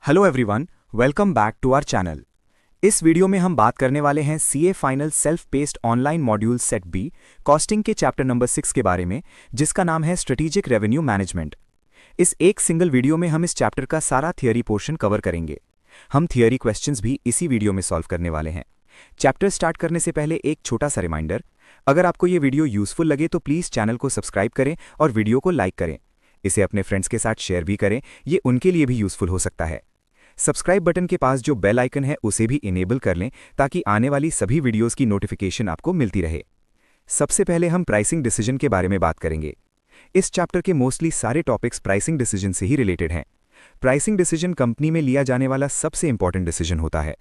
Hello everyone, welcome back to our channel. इस video में हम बात करने वाले हैं CA final self paced online module set B costing के चैप्टर नंबर 6 के बारे में, जिसका नाम है स्ट्रेटेजिक रेवेन्यू मैनेजमेंट। इस एक सिंगल वीडियो में हम इस चैप्टर का सारा थियरी पोर्शन कवर करेंगे। हम थियरी क्वेश्चंस भी इसी वीडियो में सॉल्व करने वाले हैं। चैप्टर स्टार्ट करने से पहले एक छोटा सा रिमाइंडर, अगर आपको ये वीडियो यूजफुल लगे तो प्लीज़ चैनल को सब्सक्राइब करें और वीडियो को लाइक करें। इसे अपने फ्रेंड्स के साथ शेयर भी करें, ये उनके लिए भी यूजफुल हो सकता है। सब्सक्राइब बटन के पास जो बेल आइकन है उसे भी इनेबल कर लें ताकि आने वाली सभी वीडियोस की नोटिफिकेशन आपको मिलती रहे। सबसे पहले हम प्राइसिंग डिसीजन के बारे में बात करेंगे। इस चैप्टर के मोस्टली सारे टॉपिक्स प्राइसिंग डिसीजन से ही रिलेटेड हैं। प्राइसिंग डिसीजन कंपनी में लिया जाने वाला सबसे इंपॉर्टेंट डिसीजन होता है।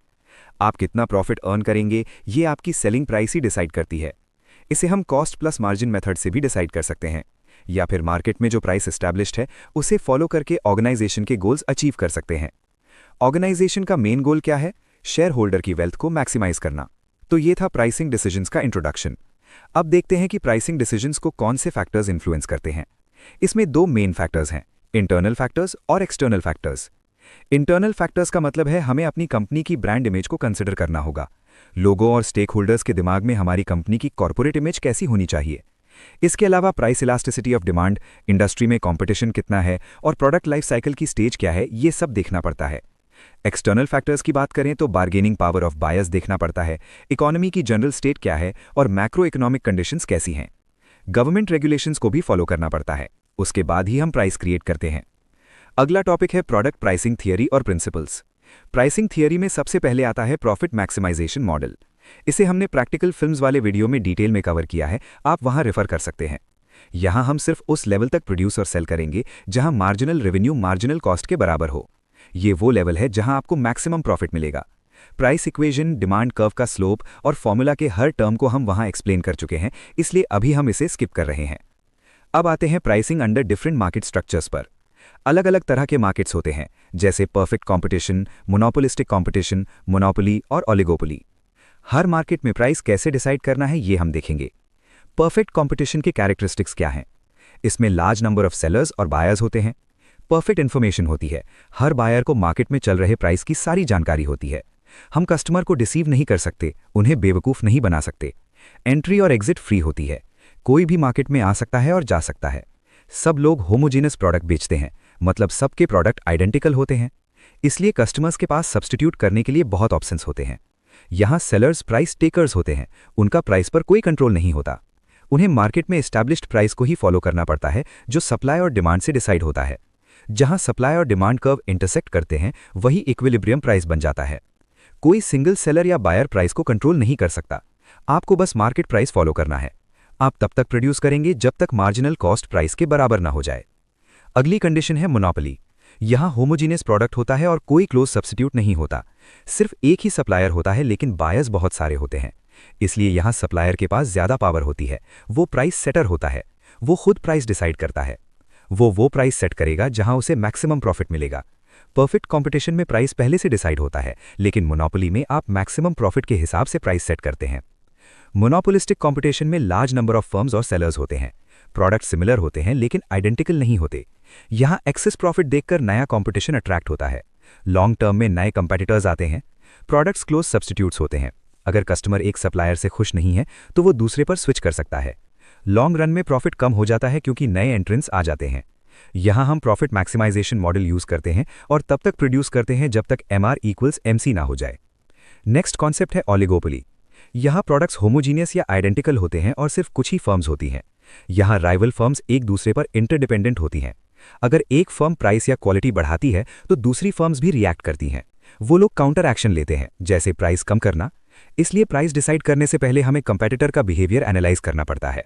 आप कितना प्रॉफिट अर्न करेंगे ये आपकी सेलिंग प्राइस ही डिसाइड करती है। इसे हम कॉस्ट प्लस मार्जिन मेथड से भी डिसाइड कर सकते हैं, या फिर मार्केट में जो प्राइस एस्टैब्लिश्ड है उसे फॉलो करके ऑर्गेनाइजेशन के गोल्स अचीव कर सकते हैं। ऑर्गेनाइजेशन का मेन गोल क्या है? शेयर होल्डर की वेल्थ को मैक्सिमाइज करना। तो ये था प्राइसिंग डिसीजंस का इंट्रोडक्शन। अब देखते हैं कि प्राइसिंग डिसीजंस को कौन से फैक्टर्स इन्फ्लुएंस करते हैं। इसमें दो मेन फैक्टर्स हैं, इंटरनल फैक्टर्स और एक्सटर्नल फैक्टर्स। इंटरनल फैक्टर्स का मतलब है हमें अपनी कंपनी की ब्रांड इमेज को कंसिडर करना होगा। लोगों और स्टेक होल्डर्स के दिमाग में हमारी कंपनी की कॉर्पोरेट इमेज कैसी होनी चाहिए। इसके अलावा price elasticity of demand, industry में कंपटीशन कितना है और प्रोडक्ट लाइफ साइकिल की स्टेज क्या है, ये सब देखना पड़ता है। एक्सटर्नल फैक्टर्स की बात करें तो बार्गेनिंग पावर ऑफ बायर्स देखना पड़ता है, इकोनॉमी की जनरल स्टेट क्या है और मैक्रो इकोनॉमिक कंडीशंस कैसी हैं। गवर्नमेंट रेगुलेशंस को भी फॉलो करना पड़ता है, उसके बाद ही हम प्राइस क्रिएट करते हैं। अगला टॉपिक है प्रोडक्ट प्राइसिंग थियरी और प्रिंसिपल्स। प्राइसिंग थियरी में सबसे पहले आता है प्रॉफिट मैक्सिमाइजेशन मॉडल। इसे हमने प्रैक्टिकल फिल्म्स वाले वीडियो में डिटेल में कवर किया है, आप वहां रेफर कर सकते हैं। यहां हम सिर्फ उस लेवल तक प्रोड्यूस और सेल करेंगे जहां मार्जिनल रेवेन्यू मार्जिनल कॉस्ट के बराबर हो। ये वो लेवल है जहां आपको मैक्सिमम प्रॉफिट मिलेगा। प्राइस इक्वेशन, डिमांड कर्व का स्लोप और फॉर्मूला के हर टर्म को हम वहां एक्सप्लेन कर चुके हैं, इसलिए अभी हम इसे स्किप कर रहे हैं। अब आते हैं pricing under different market structures पर। अलग अलग तरह के मार्केट्स होते हैं, जैसे perfect competition, monopolistic competition, monopoly और ओलिगोपोली। हर मार्केट में प्राइस कैसे डिसाइड करना है ये हम देखेंगे। परफेक्ट कॉम्पिटिशन के कैरेक्टरिस्टिक्स क्या हैं? इसमें लार्ज नंबर ऑफ सेलर्स और बायर्स होते हैं। परफेक्ट इन्फॉर्मेशन होती है, हर बायर को मार्केट में चल रहे प्राइस की सारी जानकारी होती है। हम कस्टमर को डिसीव नहीं कर सकते, उन्हें बेवकूफ़ नहीं बना सकते। एंट्री और एग्जिट फ्री होती है, कोई भी मार्केट में आ सकता है और जा सकता है। सब लोग होमोजीनस प्रोडक्ट बेचते हैं, मतलब सबके प्रोडक्ट आइडेंटिकल होते हैं, इसलिए कस्टमर्स के पास सब्स्टिट्यूट करने के लिए बहुत ऑप्शंस होते हैं। यहाँ सेलर्स प्राइस टेकर्स होते हैं, उनका प्राइस पर कोई कंट्रोल नहीं होता। उन्हें मार्केट में एस्टैब्लिश्ड प्राइस को ही फॉलो करना पड़ता है, जो सप्लाई और डिमांड से डिसाइड होता है। जहां सप्लाई और डिमांड कर्व इंटरसेक्ट करते हैं वही इक्विलिब्रियम प्राइस बन जाता है। कोई सिंगल सेलर या बायर प्राइस को कंट्रोल नहीं कर सकता, आपको बस मार्केट प्राइस फॉलो करना है। आप तब तक प्रोड्यूस करेंगे जब तक मार्जिनल कॉस्ट प्राइस के बराबर ना हो जाए। अगली कंडीशन है मोनोपोली। यहां होमोजीनियस प्रोडक्ट होता है और कोई क्लोज सब्स्टिट्यूट नहीं होता। सिर्फ एक ही सप्लायर होता है, लेकिन बायर्स बहुत सारे होते हैं, इसलिए यहां सप्लायर के पास ज्यादा पावर होती है। वो प्राइस सेटर होता है, वो खुद प्राइस डिसाइड करता है। वो प्राइस सेट करेगा जहां उसे मैक्सिमम प्रॉफिट मिलेगा। परफेक्ट कंपटीशन में प्राइस पहले से डिसाइड होता है, लेकिन मोनोपोली में आप मैक्सिमम प्रॉफिट के हिसाब से प्राइस सेट करते हैं। मोनोपोलिस्टिक कंपटीशन में लार्ज नंबर ऑफ फर्म्स और सेलर्स होते हैं। प्रोडक्ट सिमिलर होते हैं लेकिन आइडेंटिकल नहीं होते। यहां एक्सेस प्रॉफिट देखकर नया कंपटीशन अट्रैक्ट होता है। लॉन्ग टर्म में नए कंपेटिटर्स आते हैं। प्रोडक्ट्स क्लोज सब्स्टिट्यूट्स होते हैं। अगर कस्टमर एक सप्लायर से खुश नहीं है तो वो दूसरे पर स्विच कर सकता है। लॉन्ग रन में प्रॉफिट कम हो जाता है क्योंकि नए एंट्रेंस आ जाते हैं। यहां हम प्रॉफिट मैक्सिमाइजेशन मॉडल यूज करते हैं और तब तक प्रोड्यूस करते हैं जब तक एमआर इक्वल्स एमसी ना हो जाए। नेक्स्ट कॉन्सेप्ट है ओलिगोपोली। यहां प्रोडक्ट्स होमोजीनियस या आइडेंटिकल होते हैं और सिर्फ कुछ ही फर्म्स होती हैं। यहां राइवल फर्म्स एक दूसरे पर इंटरडिपेंडेंट होती हैं। अगर एक फर्म प्राइस या क्वालिटी बढ़ाती है तो दूसरी फर्म्स भी रिएक्ट करती हैं। वो लोग काउंटर एक्शन लेते हैं, जैसे प्राइस कम करना। इसलिए प्राइस डिसाइड करने से पहले हमें कंपेटिटर का बिहेवियर एनालाइज करना पड़ता है।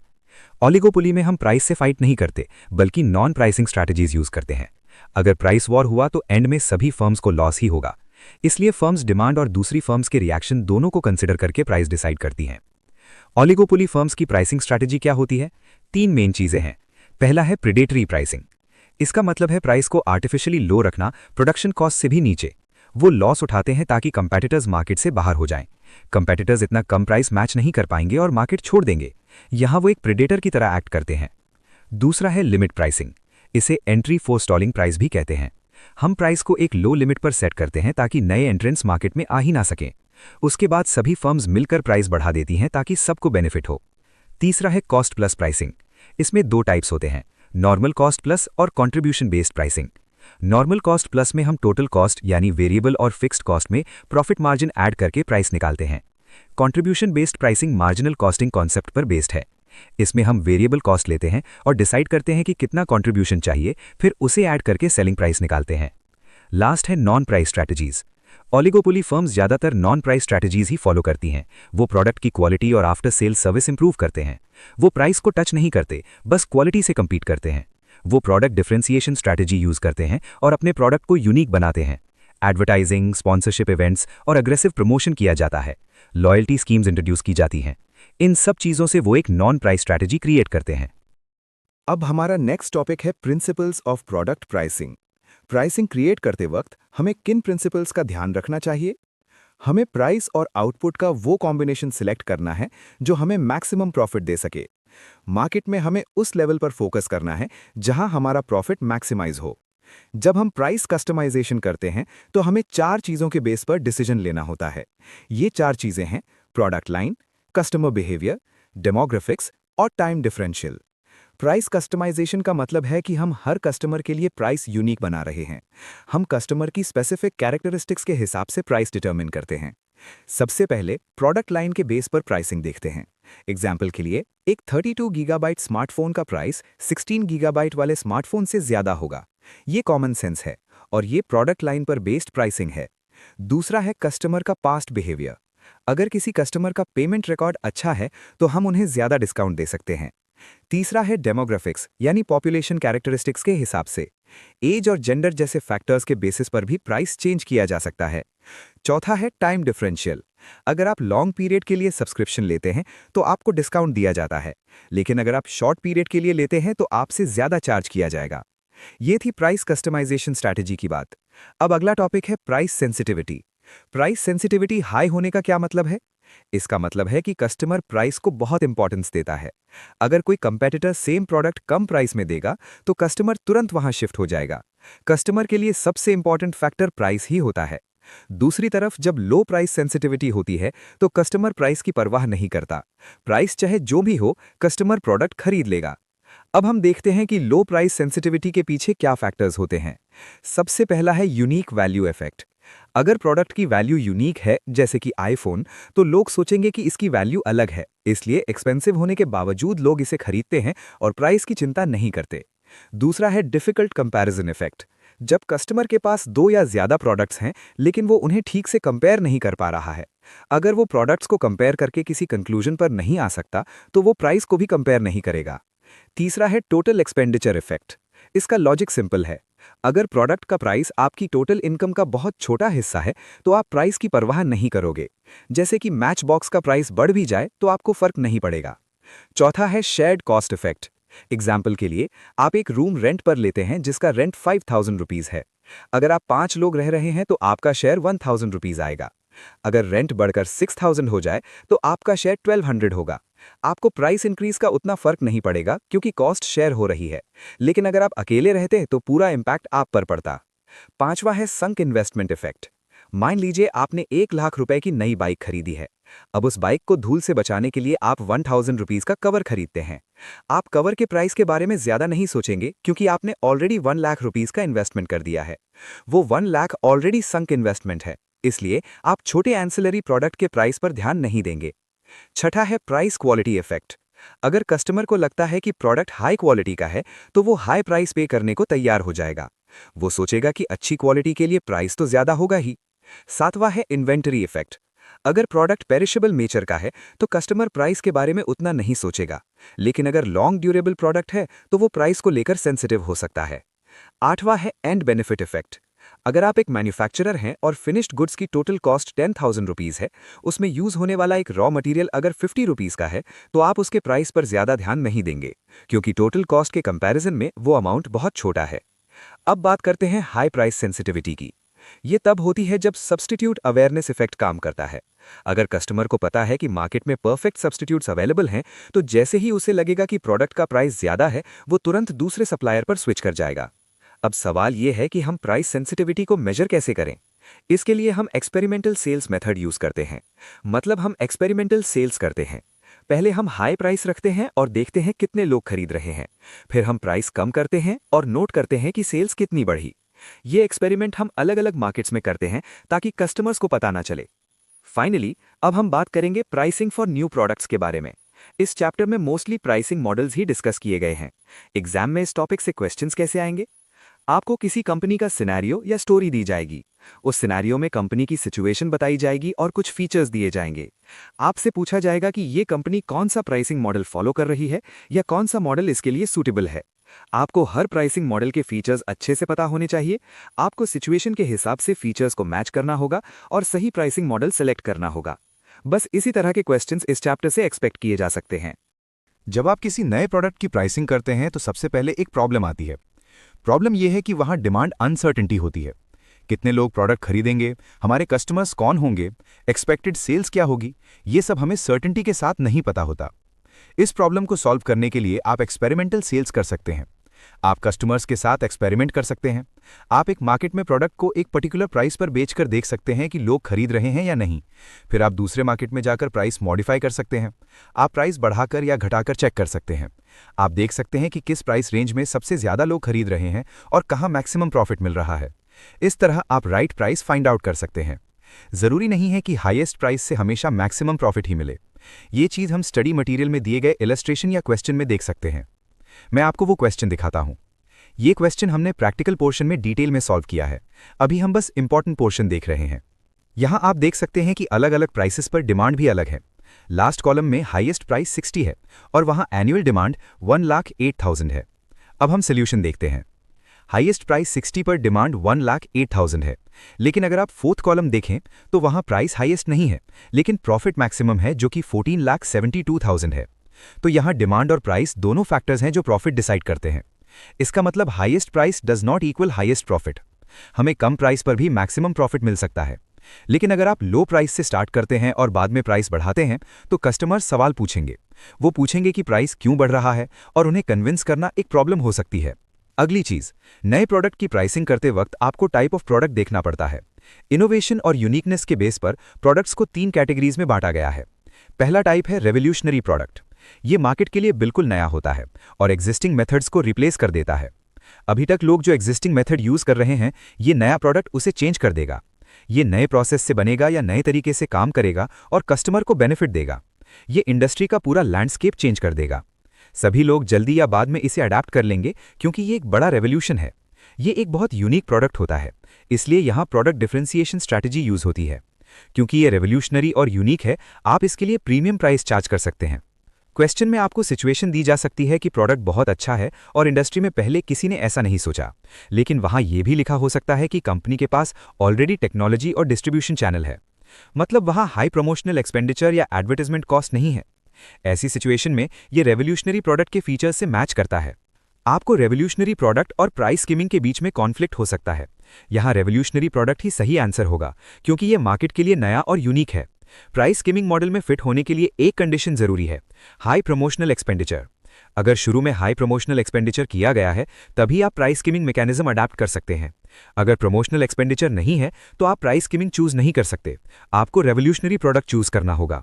ओलिगोपोली में हम प्राइस से फाइट नहीं करते, बल्कि नॉन प्राइसिंग स्ट्रैटेजीज यूज करते हैं। अगर प्राइस वॉर हुआ तो एंड में सभी फर्म्स को लॉस ही होगा। इसलिए फर्म्स डिमांड और दूसरी फर्म्स के रिएक्शन दोनों को कंसिडर करके प्राइस डिसाइड करती हैं। ओलिगोपोली फर्म्स की प्राइसिंग स्ट्रैटेजी क्या होती है? 3 मेन चीजें हैं। पहला है प्रेडेटरी प्राइसिंग। इसका मतलब है प्राइस को आर्टिफिशियली लो रखना, प्रोडक्शन कॉस्ट से भी नीचे। वो लॉस उठाते हैं ताकि कंपेटिटर्स मार्केट से बाहर हो जाएं। कंपेटिटर्स इतना कम प्राइस मैच नहीं कर पाएंगे और मार्केट छोड़ देंगे। यहां वो एक प्रेडेटर की तरह एक्ट करते हैं। दूसरा है लिमिट प्राइसिंग। इसे एंट्री फोरस्टॉलिंग प्राइस भी कहते हैं। हम प्राइस को एक लो लिमिट पर सेट करते हैं ताकि नए एंट्रेंस मार्केट में आ ही ना सकें। उसके बाद सभी फर्म्स मिलकर प्राइस बढ़ा देती हैं ताकि सबको बेनिफिट हो। तीसरा है कॉस्ट प्लस प्राइसिंग। इसमें दो टाइप्स होते हैं, नॉर्मल कॉस्ट प्लस और contribution based pricing. Normal cost plus में हम टोटल कॉस्ट यानी वेरिएबल और फिक्स्ड कॉस्ट में प्रॉफिट मार्जिन ऐड करके प्राइस निकालते हैं। Contribution based pricing marginal costing concept पर बेस्ड है। इसमें हम वेरिएबल कॉस्ट लेते हैं और डिसाइड करते हैं कि कितना कंट्रीब्यूशन चाहिए, फिर उसे ऐड करके सेलिंग प्राइस निकालते हैं। लास्ट है non price strategies. Oligopoly firms ज्यादातर नॉन प्राइस स्ट्रैटेजीज ही फॉलो करती हैं। वो प्रोडक्ट की क्वालिटी और आफ्टर सेल सर्विस इंप्रूव करते हैं। वो प्राइस को टच नहीं करते, बस क्वालिटी से compete करते हैं। वो प्रोडक्ट डिफरेंशिएशन स्ट्रैटेजी यूज करते हैं और अपने प्रोडक्ट को यूनिक बनाते हैं। एडवर्टाइजिंग, स्पॉन्सरशिप इवेंट्स और अग्रेसिव प्रमोशन किया जाता है। लॉयल्टी स्कीम्स इंट्रोड्यूस की जाती हैं। इन सब चीजों से वो एक नॉन प्राइस स्ट्रैटेजी क्रिएट करते हैं। अब हमारा नेक्स्ट टॉपिक है principles of product pricing. Pricing create करते वक्त हमें किन प्रिंसिपल्स का ध्यान रखना चाहिए? हमें प्राइस और आउटपुट का वो कॉम्बिनेशन सिलेक्ट करना है जो हमें मैक्सिमम प्रॉफिट दे सके। मार्केट में हमें उस लेवल पर फोकस करना है जहां हमारा प्रॉफिट मैक्सिमाइज हो। जब हम प्राइस कस्टमाइजेशन करते हैं तो हमें 4 चीजों के बेस पर डिसीजन लेना होता है। ये 4 चीजें हैं product line, customer behaviour, demographics और टाइम डिफरेंशियल। प्राइस कस्टमाइजेशन का मतलब है कि हम हर कस्टमर के लिए प्राइस यूनिक बना रहे हैं। हम कस्टमर की स्पेसिफिक कैरेक्टरिस्टिक्स के हिसाब से प्राइस डिटरमिन करते हैं। सबसे पहले प्रोडक्ट लाइन के बेस पर प्राइसिंग देखते हैं। एग्जाम्पल के लिए एक 32 गीगाबाइट स्मार्टफोन का प्राइस 16 गीगाबाइट वाले स्मार्टफोन से ज्यादा होगा। ये कॉमन सेंस है और ये प्रोडक्ट लाइन पर बेस्ड प्राइसिंग है। दूसरा है कस्टमर का पास्ट बिहेवियर। अगर किसी कस्टमर का पेमेंट रिकॉर्ड अच्छा है तो हम उन्हें ज्यादा डिस्काउंट दे सकते हैं। तीसरा है डेमोग्राफिक्स यानी पॉपुलेशन कैरेक्टरिस्टिक्स के हिसाब से। एज और जेंडर जैसे फैक्टर्स के बेसिस पर भी प्राइस चेंज किया जा सकता है। चौथा है टाइम डिफरेंशियल। अगर आप लॉन्ग पीरियड के लिए सब्सक्रिप्शन लेते हैं तो आपको डिस्काउंट दिया जाता है, लेकिन अगर आप शॉर्ट पीरियड के लिए लेते हैं तो आपसे ज्यादा चार्ज किया जाएगा। ये थी प्राइस कस्टमाइजेशन स्ट्रैटेजी की बात। अब अगला टॉपिक है price sensitivity. Price sensitivity high होने का क्या मतलब है? इसका मतलब है कि कस्टमर प्राइस को बहुत इंपॉर्टेंस देता है। अगर कोई कंपेटिटर सेम प्रोडक्ट कम प्राइस में देगा तो कस्टमर तुरंत वहां शिफ्ट हो जाएगा। कस्टमर के लिए सबसे इंपॉर्टेंट फैक्टर प्राइस ही होता है। दूसरी तरफ जब लो प्राइस सेंसिटिविटी होती है तो कस्टमर प्राइस की परवाह नहीं करता। प्राइस चाहे जो भी हो, कस्टमर प्रोडक्ट खरीद लेगा। अब हम देखते हैं कि लो प्राइस सेंसिटिविटी के पीछे क्या फैक्टर्स होते हैं। सबसे पहला है यूनिक वैल्यू इफेक्ट। अगर प्रोडक्ट की वैल्यू यूनिक है, जैसे कि आईफोन, तो लोग सोचेंगे कि इसकी वैल्यू अलग है, इसलिए एक्सपेंसिव होने के बावजूद लोग इसे खरीदते हैं और प्राइस की चिंता नहीं करते। दूसरा है डिफिकल्ट कंपैरिजन इफेक्ट। जब कस्टमर के पास 2 या ज्यादा प्रोडक्ट्स हैं लेकिन वो उन्हें ठीक से कंपेयर नहीं कर पा रहा है, अगर वो प्रोडक्ट्स को कंपेयर करके किसी कंक्लूजन पर नहीं आ सकता तो वो प्राइस को भी कंपेयर नहीं करेगा। तीसरा है टोटल एक्सपेंडिचर इफेक्ट। इसका लॉजिक सिंपल है। अगर प्रोडक्ट का प्राइस आपकी टोटल इनकम का बहुत छोटा हिस्सा है तो आप प्राइस की परवाह नहीं करोगे। जैसे कि मैच बॉक्स का प्राइस बढ़ भी जाए तो आपको फर्क नहीं पड़ेगा। चौथा है शेयर्ड कॉस्ट इफेक्ट। एग्जाम्पल के लिए आप एक रूम रेंट पर लेते हैं जिसका रेंट 5000 रुपीज है। अगर आप 5 लोग रह रहे हैं तो आपका शेयर 1000 रुपीज आएगा। अगर रेंट बढ़कर 6000 हो जाए तो आपका शेयर 1200 होगा। आपको प्राइस इंक्रीज का उतना फर्क नहीं पड़ेगा क्योंकि कॉस्ट शेयर हो रही है, लेकिन अगर आप अकेले रहते तो पूरा इंपैक्ट आप पर पड़ता। पांचवा है संक इन्वेस्टमेंट इफेक्ट। मान लीजिए आपने 1 लाख रुपए की नई बाइक खरीदी है। अब उस बाइक को धूल से बचाने के लिए आप 1000 रुपीज का कवर खरीदते हैं। आप कवर के प्राइस के बारे में ज्यादा नहीं सोचेंगे क्योंकि आपने ऑलरेडी 1 लाख रुपीज का इन्वेस्टमेंट कर दिया है। वो 1 लाख ऑलरेडी संक इन्वेस्टमेंट है, इसलिए आप छोटे एंसिलरी प्रोडक्ट के प्राइस पर ध्यान नहीं देंगे। छठा है प्राइस क्वालिटी इफेक्ट। अगर कस्टमर को लगता है कि प्रोडक्ट हाई क्वालिटी का है तो वो हाई प्राइस पे करने को तैयार हो जाएगा। वो सोचेगा कि अच्छी क्वालिटी के लिए प्राइस तो ज्यादा होगा ही। सातवां है इन्वेंटरी इफेक्ट। अगर प्रोडक्ट पेरिशेबल नेचर का है तो कस्टमर प्राइस के बारे में उतना नहीं सोचेगा, लेकिन अगर लॉन्ग ड्यूरेबल प्रोडक्ट है तो वो प्राइस को लेकर सेंसिटिव हो सकता है। आठवां है एंड बेनिफिट इफेक्ट। अगर आप एक मैन्युफैक्चरर हैं और फिनिश्ड गुड्स की टोटल कॉस्ट 10,000 रुपीज है, उसमें यूज होने वाला एक रॉ मटेरियल अगर 50 रुपीज का है तो आप उसके प्राइस पर ज्यादा ध्यान नहीं देंगे क्योंकि टोटल कॉस्ट के कंपैरिजन में वो अमाउंट बहुत छोटा है। अब बात करते हैं हाई प्राइस सेंसिटिविटी की। ये तब होती है जब सब्स्टिट्यूट अवेयरनेस इफेक्ट काम करता है। अगर कस्टमर को पता है कि मार्केट में परफेक्ट सब्स्टिट्यूट्स अवेलेबल हैं, तो जैसे ही उसे लगेगा कि प्रोडक्ट का प्राइस ज्यादा है, वो तुरंत दूसरे सप्लायर पर स्विच कर जाएगा। अब सवाल ये है कि हम प्राइस सेंसिटिविटी को मेजर कैसे करें। इसके लिए हम एक्सपेरिमेंटल सेल्स मेथड यूज करते हैं। मतलब हम एक्सपेरिमेंटल सेल्स करते हैं। पहले हम हाई प्राइस रखते हैं और देखते हैं कितने लोग खरीद रहे हैं। फिर हम प्राइस कम करते हैं और नोट करते हैं कि सेल्स कितनी बढ़ी। ये एक्सपेरिमेंट हम अलग अलग मार्केट्स में करते हैं ताकि कस्टमर्स को पता ना चले। फाइनली अब हम बात करेंगे प्राइसिंग फॉर न्यू प्रोडक्ट्स के बारे में। इस चैप्टर में मोस्टली प्राइसिंग मॉडल्स ही डिस्कस किए गए हैं। एग्जाम में इस टॉपिक से क्वेश्चंस कैसे आएंगे? आपको किसी कंपनी का सिनेरियो या स्टोरी दी जाएगी। उस सिनेरियो में कंपनी की सिचुएशन बताई जाएगी और कुछ फीचर्स दिए जाएंगे। आपसे पूछा जाएगा कि ये कंपनी कौन सा प्राइसिंग मॉडल फॉलो कर रही है या कौन सा मॉडल इसके लिए सूटेबल है। आपको हर प्राइसिंग मॉडल के फीचर्स अच्छे से पता होने चाहिए। आपको सिचुएशन के हिसाब से फीचर्स को मैच करना होगा और सही प्राइसिंग मॉडल सेलेक्ट करना होगा। बस इसी तरह के क्वेश्चंस इस चैप्टर से एक्सपेक्ट किए जा सकते हैं। जब आप किसी नए प्रोडक्ट की प्राइसिंग करते हैं तो सबसे पहले एक प्रॉब्लम आती है। प्रॉब्लम यह है कि वहां डिमांड अनसर्टेनिटी होती है। कितने लोग प्रोडक्ट खरीदेंगे, हमारे कस्टमर्स कौन होंगे, एक्सपेक्टेड सेल्स क्या होगी, ये सब हमें सर्टेनिटी के साथ नहीं पता होता। इस प्रॉब्लम को सॉल्व करने के लिए आप एक्सपेरिमेंटल सेल्स कर सकते हैं। आप कस्टमर्स के साथ एक्सपेरिमेंट कर सकते हैं। आप एक मार्केट में प्रोडक्ट को एक पर्टिकुलर प्राइस पर बेचकर देख सकते हैं कि लोग खरीद रहे हैं या नहीं। फिर आप दूसरे मार्केट में जाकर प्राइस मॉडिफाई कर सकते हैं। आप प्राइस बढ़ाकर या घटाकर चेक कर सकते हैं। आप देख सकते हैं कि किस प्राइस रेंज में सबसे ज्यादा लोग खरीद रहे हैं और कहां मैक्सिमम प्रॉफिट मिल रहा है। इस तरह आप राइट प्राइस फाइंड आउट कर सकते हैं। जरूरी नहीं है कि हाईएस्ट प्राइस से हमेशा मैक्सिमम प्रॉफिट ही मिले। ये चीज हम स्टडी मटेरियल में दिए गए इलस्ट्रेशन या क्वेश्चन में देख सकते हैं। मैं आपको वो क्वेश्चन दिखाता हूं। ये क्वेश्चन हमने प्रैक्टिकल पोर्शन में डिटेल में सॉल्व किया है। अभी हम बस इंपॉर्टेंट पोर्शन देख रहे हैं। यहां आप देख सकते हैं कि अलग अलग प्राइसेस पर डिमांड भी अलग है। लास्ट कॉलम में हाईएस्ट प्राइस 60 है और वहां एनुअल डिमांड 1,08,000 है। अब हम सोल्यूशन देखते हैं। हाईएस्ट प्राइस 60 पर डिमांड 1,08,000 है, लेकिन अगर आप फोर्थ कॉलम देखें तो वहां प्राइस हाईएस्ट नहीं है, लेकिन प्रॉफिट मैक्सिमम है जो कि 14,72,000 है। तो यहां डिमांड और प्राइस दोनों फैक्टर्स हैं जो प्रॉफिट डिसाइड करते हैं। इसका मतलब highest price does not equal highest profit. हमें कम प्राइस पर भी मैक्सिमम प्रॉफिट मिल सकता है। लेकिन अगर आप लो प्राइस से स्टार्ट करते हैं और बाद में प्राइस बढ़ाते हैं तो कस्टमर्स सवाल पूछेंगे। वो पूछेंगे कि प्राइस क्यों बढ़ रहा है और उन्हें कन्विंस करना एक प्रॉब्लम हो सकती है। अगली चीज, नए प्रोडक्ट की प्राइसिंग करते वक्त आपको टाइप ऑफ प्रोडक्ट देखना पड़ता है। इनोवेशन और यूनिकनेस के बेस पर प्रोडक्ट्स को 3 कैटेगरीज में बांटा गया है। पहला टाइप है रेवोल्यूशनरी प्रोडक्ट। ये मार्केट के लिए बिल्कुल नया होता है और एग्जिस्टिंग मेथड्स को रिप्लेस कर देता है। अभी तक लोग जो एग्जिस्टिंग मेथड यूज कर रहे हैं, ये नया प्रोडक्ट उसे चेंज कर देगा। ये नए प्रोसेस से बनेगा या नए तरीके से काम करेगा और कस्टमर को बेनिफिट देगा। ये इंडस्ट्री का पूरा लैंडस्केप चेंज कर देगा। सभी लोग जल्दी या बाद में इसे अडैप्ट कर लेंगे क्योंकि ये एक बड़ा रेवोल्यूशन है। ये एक बहुत यूनिक प्रोडक्ट होता है, इसलिए यहाँ प्रोडक्ट डिफरेंशिएशन स्ट्रैटेजी यूज होती है। क्योंकि ये रेवोल्यूशनरी और यूनिक है, आप इसके लिए प्रीमियम प्राइस चार्ज कर सकते हैं। क्वेश्चन में आपको सिचुएशन दी जा सकती है कि प्रोडक्ट बहुत अच्छा है और इंडस्ट्री में पहले किसी ने ऐसा नहीं सोचा, लेकिन वहां यह भी लिखा हो सकता है कि कंपनी के पास ऑलरेडी टेक्नोलॉजी और डिस्ट्रीब्यूशन चैनल है। मतलब वहां हाई प्रमोशनल एक्सपेंडिचर या एडवर्टाइजमेंट कॉस्ट नहीं है। ऐसी सिचुएशन में ये रेवोल्यूशनरी प्रोडक्ट के फीचर्स से मैच करता है। आपको रेवोल्यूशनरी प्रोडक्ट और प्राइस स्कीमिंग के बीच में कॉन्फ्लिक्ट हो सकता है। यहाँ रेवोल्यूशनरी प्रोडक्ट ही सही आंसर होगा क्योंकि ये मार्केट के लिए नया और यूनिक है। प्राइस स्कीमिंग मॉडल में फिट होने के लिए एक कंडीशन जरूरी है, हाई प्रमोशनल एक्सपेंडिचर। अगर शुरू में हाई प्रमोशनल एक्सपेंडिचर किया गया है तभी आप प्राइस स्कीमिंग मैकेनिज्म अडैप्ट कर सकते हैं। अगर प्रमोशनल एक्सपेंडिचर नहीं है तो आप प्राइस स्कीमिंग चूज नहीं कर सकते। आपको रेवोल्यूशनरी प्रोडक्ट चूज करना होगा।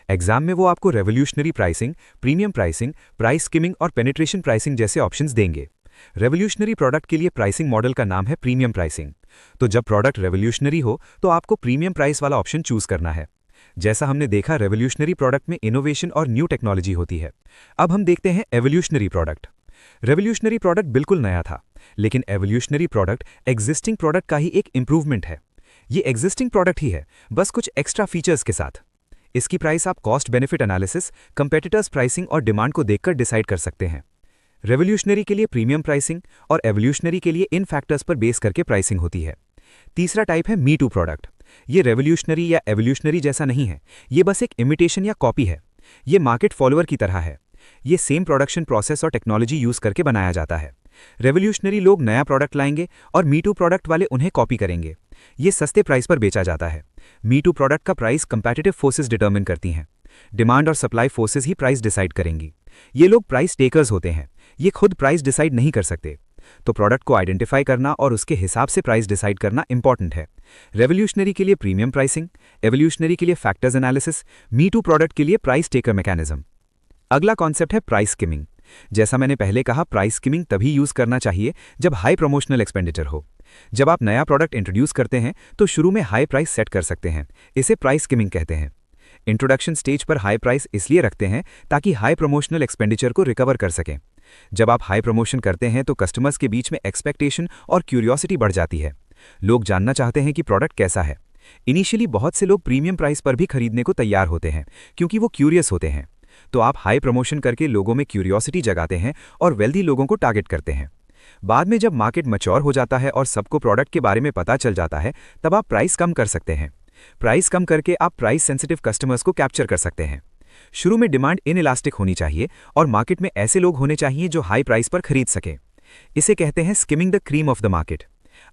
एग्जाम में वो आपको revolutionary pricing, premium pricing, price skimming और पेनिट्रेशन प्राइसिंग जैसे ऑप्शंस देंगे। रेवोल्यूशनरी प्रोडक्ट के लिए प्राइसिंग मॉडल का नाम है प्रीमियम प्राइसिंग। तो जब प्रोडक्ट रेवोल्यूशनरी हो तो आपको प्रीमियम प्राइस वाला ऑप्शन चूज करना है। जैसा हमने देखा, रेवोल्यूशनरी प्रोडक्ट में इनोवेशन और न्यू टेक्नोलॉजी होती है। अब हम देखते हैं एवोल्यूशनरी प्रोडक्ट। रेवोल्यूशनरी प्रोडक्ट बिल्कुल नया था, लेकिन एवोल्यूशनरी प्रोडक्ट एग्जिस्टिंग प्रोडक्ट का ही एक इंप्रूवमेंट है। ये एग्जिस्टिंग प्रोडक्ट ही है, बस कुछ एक्स्ट्रा फीचर्स के साथ। इसकी प्राइस आप cost benefit analysis, competitors pricing और डिमांड को देखकर डिसाइड कर सकते हैं। रेवोल्यूशनरी के लिए प्रीमियम प्राइसिंग और एवोल्यूशनरी के लिए इन फैक्टर्स पर बेस करके प्राइसिंग होती है। तीसरा टाइप है मी टू प्रोडक्ट। ये रेवोल्यूशनरी या एवोल्यूशनरी जैसा नहीं है, ये बस एक इमिटेशन या कॉपी है। ये मार्केट फॉलोअर की तरह है। ये सेम प्रोडक्शन प्रोसेस और टेक्नोलॉजी यूज करके बनाया जाता है। रेवोल्यूशनरी लोग नया प्रोडक्ट लाएंगे और मी टू प्रोडक्ट वाले उन्हें कॉपी करेंगे। ये सस्ते प्राइस पर बेचा जाता है। मी टू प्रोडक्ट का प्राइस कंपैटिटिव फोर्सेस डिटरमिन करती हैं। डिमांड और सप्लाई फोर्सेस ही प्राइस डिसाइड करेंगी। ये लोग प्राइस टेकर्स होते हैं, ये खुद प्राइस डिसाइड नहीं कर सकते। तो प्रोडक्ट को आइडेंटिफाई करना और उसके हिसाब से प्राइस डिसाइड करना इंपॉर्टेंट है। रेवोल्यूशनरी के लिए प्रीमियम प्राइसिंग, एवोल्यूशनरी के लिए factors analysis, me too product के लिए प्राइस टेकर मैकेनिज्म। अगला कॉन्सेप्ट है प्राइस स्किमिंग। जैसा मैंने पहले कहा, प्राइस स्किमिंग तभी यूज करना चाहिए जब हाई प्रमोशनल एक्सपेंडिचर हो। जब आप नया प्रोडक्ट इंट्रोड्यूस करते हैं तो शुरू में हाई प्राइस सेट कर सकते हैं, इसे प्राइस स्किमिंग कहते हैं। इंट्रोडक्शन स्टेज पर हाई प्राइस इसलिए रखते हैं ताकि हाई प्रमोशनल एक्सपेंडिचर को रिकवर कर सकें। जब आप हाई प्रमोशन करते हैं तो कस्टमर्स के बीच में एक्सपेक्टेशन और क्यूरियोसिटी बढ़ जाती है। लोग जानना चाहते हैं कि प्रोडक्ट कैसा है। इनिशियली बहुत से लोग प्रीमियम प्राइस पर भी खरीदने को तैयार होते हैं क्योंकि वो क्यूरियस होते हैं। तो आप हाई प्रमोशन करके लोगों में क्यूरियोसिटी जगाते हैं और वेल्दी लोगों को टारगेट करते हैं। बाद में जब मार्केट मैच्योर हो जाता है और सबको प्रोडक्ट के बारे में पता चल जाता है, तब आप प्राइस कम कर सकते हैं। प्राइस कम करके आप प्राइस सेंसिटिव कस्टमर्स को कैप्चर कर सकते हैं। शुरू में डिमांड इनइलास्टिक होनी चाहिए और मार्केट में ऐसे लोग होने चाहिए जो हाई प्राइस पर खरीद सकें। इसे कहते हैं skimming the cream of the market.